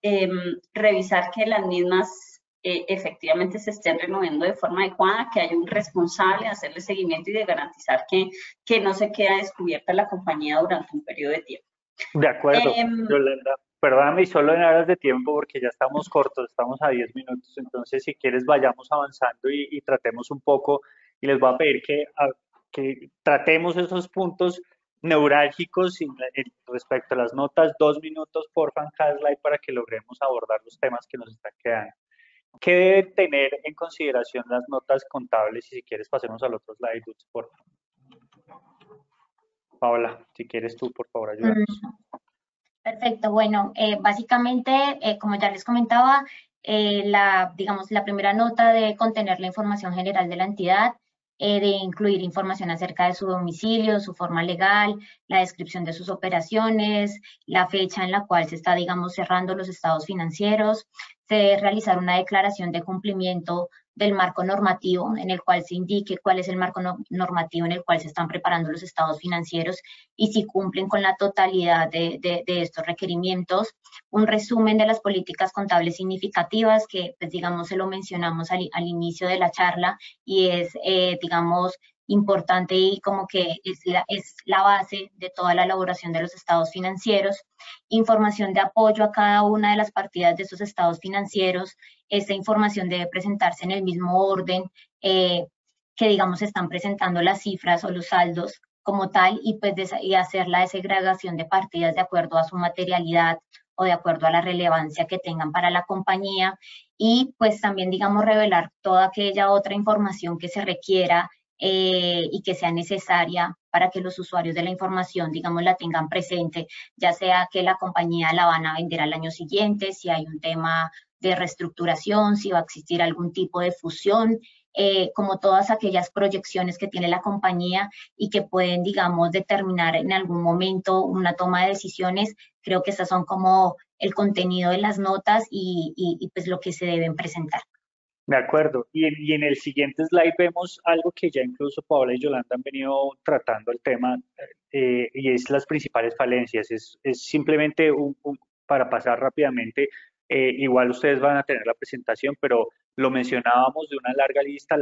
Speaker 3: revisar que las mismas efectivamente se estén renovando de forma adecuada, que haya un responsable de hacerle seguimiento y de garantizar que no se queda descubierta la compañía durante un periodo de tiempo.
Speaker 1: De acuerdo, Yolanda. Perdóname, y solo en aras de tiempo, porque ya estamos cortos, estamos a 10 minutos, entonces si quieres vayamos avanzando y tratemos un poco, y les voy a pedir que tratemos esos puntos neurálgicos respecto a las notas, 2 minutos por cada slide para que logremos abordar los temas que nos están quedando. ¿Qué deben tener en consideración las notas contables? Y si quieres pasemos al otro slide, por favor. Paola, si quieres tú, por favor, ayúdanos.
Speaker 2: Perfecto, bueno, básicamente, como ya les comentaba, digamos, la primera nota de contener la información general de la entidad, de incluir información acerca de su domicilio, su forma legal, la descripción de sus operaciones, la fecha en la cual se está, digamos, cerrando los estados financieros, se debe realizar una declaración de cumplimiento del marco normativo en el cual se indique cuál es el marco normativo en el cual se están preparando los estados financieros y si cumplen con la totalidad de estos requerimientos. Un resumen de las políticas contables significativas que, pues, digamos, se lo mencionamos al inicio de la charla y es, digamos, importante y como que es la base de toda la elaboración de los estados financieros. Información de apoyo a cada una de las partidas de estos estados financieros. Esta información debe presentarse en el mismo orden que, digamos, están presentando las cifras o los saldos como tal y pues y hacer la desagregación de partidas de acuerdo a su materialidad o de acuerdo a la relevancia que tengan para la compañía y pues también, digamos, revelar toda aquella otra información que se requiera y que sea necesaria para que los usuarios de la información, digamos, la tengan presente, ya sea que la compañía la van a vender al año siguiente, si hay un tema de reestructuración, si va a existir algún tipo de fusión, como todas aquellas proyecciones que tiene la compañía y que pueden, digamos, determinar en algún momento una toma de decisiones. Creo que esas son como el contenido de las notas y pues lo que se deben presentar.
Speaker 1: De acuerdo. Y en el siguiente slide vemos algo que ya incluso Paola y Yolanda han venido tratando el tema y es las principales falencias. Es simplemente para pasar rápidamente, igual ustedes van a tener la presentación, pero lo mencionábamos de una larga lista,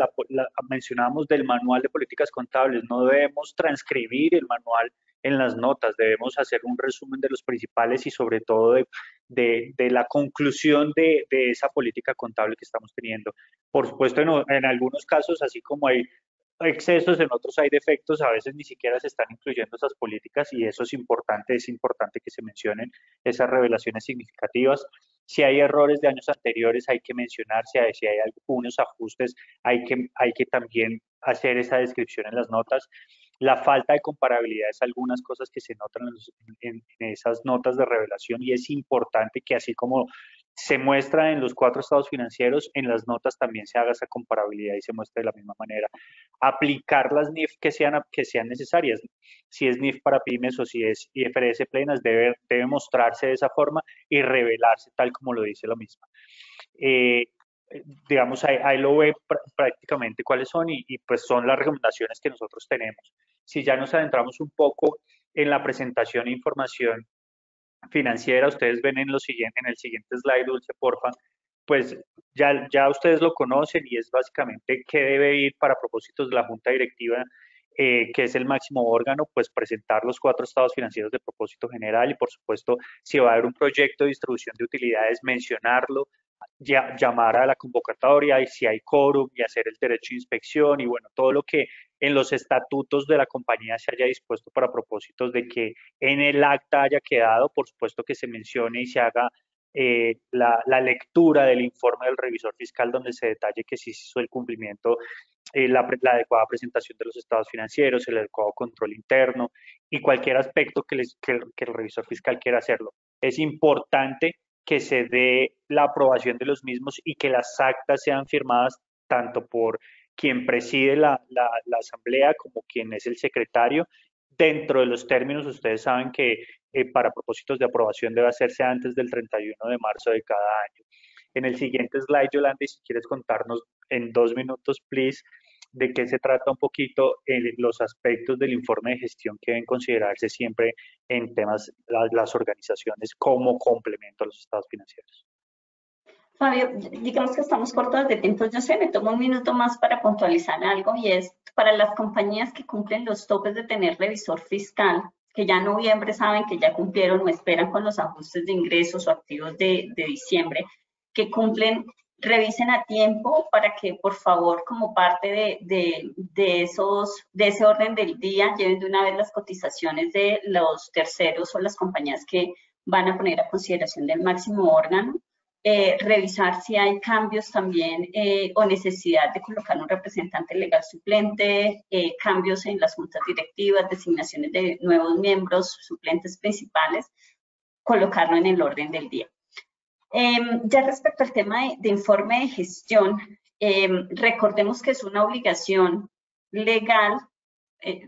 Speaker 1: mencionábamos del manual de políticas contables. No debemos transcribir el manual en las notas, debemos hacer un resumen de los principales y sobre todo de la conclusión de esa política contable que estamos teniendo. Por supuesto, en algunos casos, así como hay excesos, en otros hay defectos, a veces ni siquiera se están incluyendo esas políticas y eso es importante que se mencionen esas revelaciones significativas. Si hay errores de años anteriores, hay que mencionar, si hay algunos ajustes, hay que también hacer esa descripción en las notas. La falta de comparabilidad es algunas cosas que se notan en esas notas de revelación y es importante que así como se muestra en los 4 estados financieros, en las notas también se haga esa comparabilidad y se muestre de la misma manera. Aplicar las NIF que sean necesarias. Si es NIF para pymes o si es IFRS plenas, debe mostrarse de esa forma y revelarse tal como lo dice lo mismo. Digamos, ahí lo ve prácticamente cuáles son y pues son las recomendaciones que nosotros tenemos. Si ya nos adentramos un poco en la presentación e información financiera, ustedes ven en el siguiente slide, Dulce, porfa, pues ya ustedes lo conocen y es básicamente qué debe ir para propósitos de la Junta Directiva, que es el máximo órgano, pues presentar los 4 estados financieros de propósito general y por supuesto si va a haber un proyecto de distribución de utilidades, mencionarlo, llamar a la convocatoria y si hay quórum y hacer el derecho de inspección y bueno, todo lo que en los estatutos de la compañía se haya dispuesto para propósitos de que en el acta haya quedado, por supuesto que se mencione y se haga la lectura del informe del revisor fiscal donde se detalle que sí se hizo el cumplimiento, la adecuada presentación de los estados financieros, el adecuado control interno y cualquier aspecto que el revisor fiscal quiera hacerlo. Es importante que se dé la aprobación de los mismos y que las actas sean firmadas tanto por quien preside la asamblea como quien es el secretario. Dentro de los términos, ustedes saben que para propósitos de aprobación debe hacerse antes del 31 de marzo de cada año. En el siguiente slide, Yolanda, si quieres contarnos en 2 minutos, please, de qué se trata un poquito los aspectos del informe de gestión que deben considerarse siempre en temas las organizaciones como complemento a los estados financieros.
Speaker 3: Fabio, digamos que estamos cortos de tiempo. Yo sé, me tomo un minuto más para puntualizar algo y es para las compañías que cumplen los topes de tener revisor fiscal, que ya en noviembre saben que ya cumplieron o esperan con los ajustes de ingresos o activos de diciembre, que cumplen, revisen a tiempo para que por favor como parte de ese orden del día lleven de una vez las cotizaciones de los terceros o las compañías que van a poner a consideración del máximo órgano. Revisar si hay cambios también o necesidad de colocar un representante legal suplente, cambios en las juntas directivas, designaciones de nuevos miembros, suplentes principales, colocarlo en el orden del día. Ya respecto al tema de informe de gestión, recordemos que es una obligación legal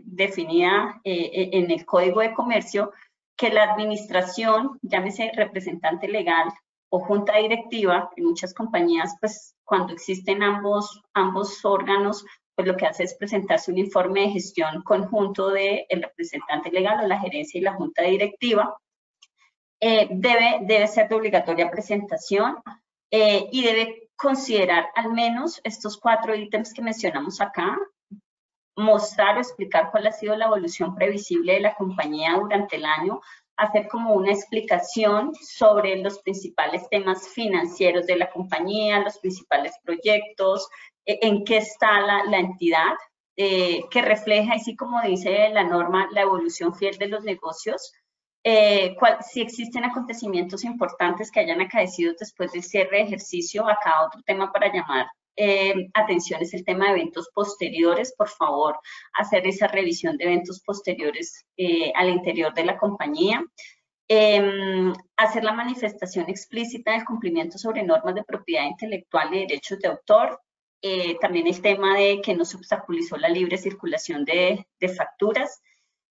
Speaker 3: definida en el Código de Comercio que la administración, llámese representante legal, o junta directiva, en muchas compañías, pues cuando existen ambos órganos, pues lo que hace es presentarse un informe de gestión conjunto del representante legal o la gerencia y la junta directiva. Debe ser de obligatoria presentación y debe considerar al menos estos 4 ítems que mencionamos acá, mostrar o explicar cuál ha sido la evolución previsible de la compañía durante el año, hacer como una explicación sobre los principales temas financieros de la compañía, los principales proyectos, en qué está la entidad, que refleja, así como dice la norma, la evolución fiel de los negocios, si existen acontecimientos importantes que hayan acaecido después del cierre de ejercicio. Acá otro tema para llamar atención es el tema de eventos posteriores. Por favor, hacer esa revisión de eventos posteriores al interior de la compañía. Hacer la manifestación explícita del cumplimiento sobre normas de propiedad intelectual y derechos de autor. También el tema de que no se obstaculizó la libre circulación de facturas.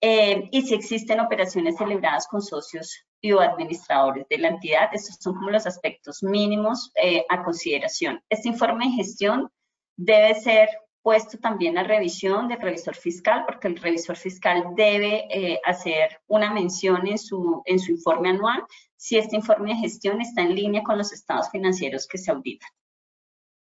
Speaker 3: Y si existen operaciones celebradas con socios y o administradores de la entidad. Estos son como los aspectos mínimos a consideración. Este informe de gestión debe ser puesto también a revisión del revisor fiscal, porque el revisor fiscal debe hacer una mención en su informe anual si este informe de gestión está en línea con los estados financieros que se auditan.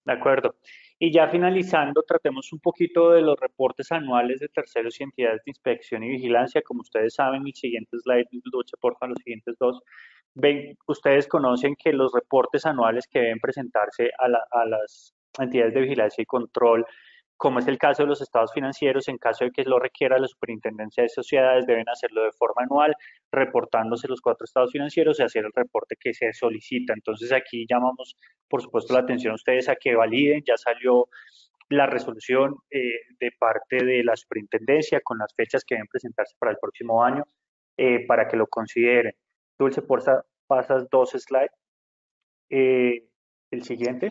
Speaker 1: De acuerdo. Y ya finalizando, tratemos un poquito de los reportes anuales de terceros y entidades de inspección y vigilancia. Como ustedes saben, el siguiente slide, Luche, porfa, los siguientes 2. Ven, ustedes conocen que los reportes anuales que deben presentarse a las entidades de vigilancia y control, como es el caso de los estados financieros, en caso de que lo requiera la Superintendencia de Sociedades, deben hacerlo de forma anual, reportándose los 4 estados financieros y hacer el reporte que se solicita. Entonces aquí llamamos, por supuesto, la atención a ustedes a que validen. Ya salió la resolución de parte de la Superintendencia con las fechas que deben presentarse para el próximo año, para que lo consideren. Dulce, pasas 2 slides. El siguiente.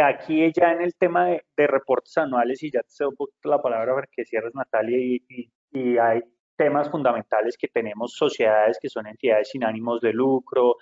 Speaker 1: Aquí ya en el tema de reportes anuales, y ya te cedo un poquito la palabra para que cierres, Natalia, y hay temas fundamentales que tenemos: sociedades que son entidades sin ánimos de lucro,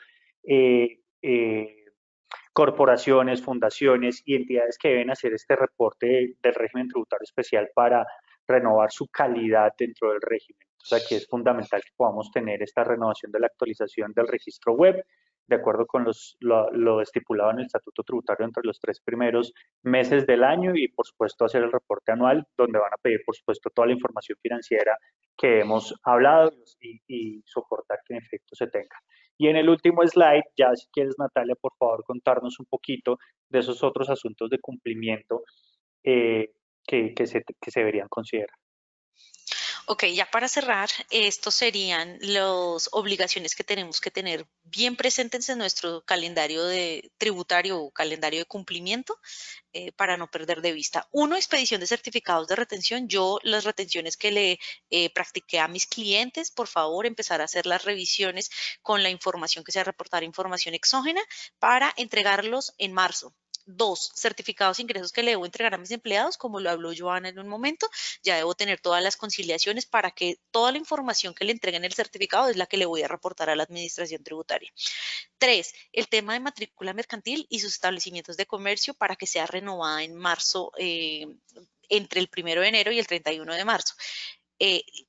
Speaker 1: corporaciones, fundaciones y entidades que deben hacer este reporte del régimen tributario especial para renovar su calidad dentro del régimen. Entonces aquí es fundamental que podamos tener esta renovación de la actualización del registro web, de acuerdo con lo estipulado en el estatuto tributario entre los 3 primeros meses del año, y por supuesto hacer el reporte anual donde van a pedir por supuesto toda la información financiera que hemos hablado y soportar que en efecto se tenga. Y en el último slide, ya si quieres, Natalia, por favor contarnos un poquito de esos otros asuntos de cumplimiento que se deberían considerar.
Speaker 4: Ok, ya para cerrar, estos serían las obligaciones que tenemos que tener bien presentes en nuestro calendario de tributario o calendario de cumplimiento para no perder de vista. Uno, expedición de certificados de retención. Yo las retenciones que le practiqué a mis clientes, por favor, empezar a hacer las revisiones con la información que sea reportar, información exógena, para entregarlos en marzo. Dos, certificados de ingresos que le debo entregar a mis empleados, como lo habló Joana en un momento, ya debo tener todas las conciliaciones para que toda la información que le entreguen el certificado es la que le voy a reportar a la administración tributaria. Tres, el tema de matrícula mercantil y sus establecimientos de comercio para que sea renovada en marzo, entre el 1 de enero y el 31 de marzo.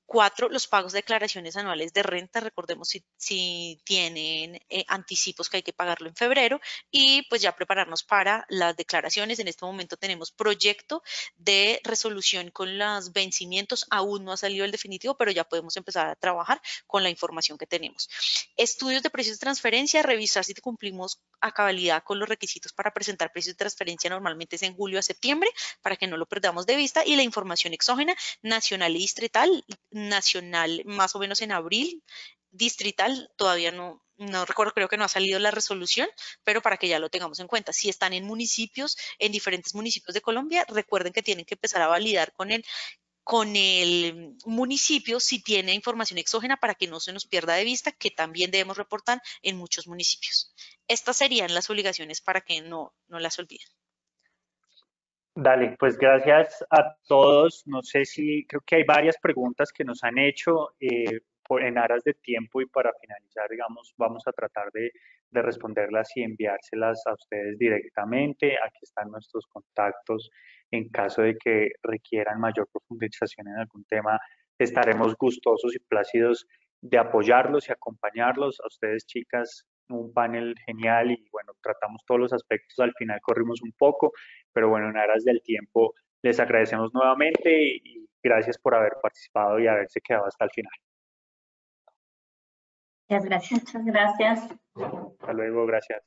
Speaker 4: Cuatro, los pagos de declaraciones anuales de renta. Recordemos si tienen anticipos que hay que pagarlo en febrero y pues ya prepararnos para las declaraciones. En este momento tenemos proyecto de resolución con los vencimientos. Aún no ha salido el definitivo, pero ya podemos empezar a trabajar con la información que tenemos. Estudios de precios de transferencia, revisar si cumplimos a cabalidad con los requisitos para presentar precios de transferencia. Normalmente es en julio a septiembre para que no lo perdamos de vista. Y la información exógena nacional y distrital, nacional más o menos en abril, distrital todavía no recuerdo, creo que no ha salido la resolución, pero para que ya lo tengamos en cuenta. Si están en municipios, en diferentes municipios de Colombia, recuerden que tienen que empezar a validar con el municipio si tiene información exógena para que no se nos pierda de vista, que también debemos reportar en muchos municipios. Estas serían las obligaciones para que no las olviden.
Speaker 1: Dale, pues gracias a todos. No sé creo que hay varias preguntas que nos han hecho en aras de tiempo y para finalizar, digamos, vamos a tratar de responderlas y enviárselas a ustedes directamente. Aquí están nuestros contactos en caso de que requieran mayor profundización en algún tema. Estaremos gustosos y plácidos de apoyarlos y acompañarlos. A ustedes, chicas, un panel genial y bueno, tratamos todos los aspectos. Al final corrimos un poco, pero bueno, en aras del tiempo, les agradecemos nuevamente y gracias por haber participado y haberse quedado hasta el final.
Speaker 2: Muchas gracias.
Speaker 3: Muchas gracias.
Speaker 1: Hasta luego, gracias.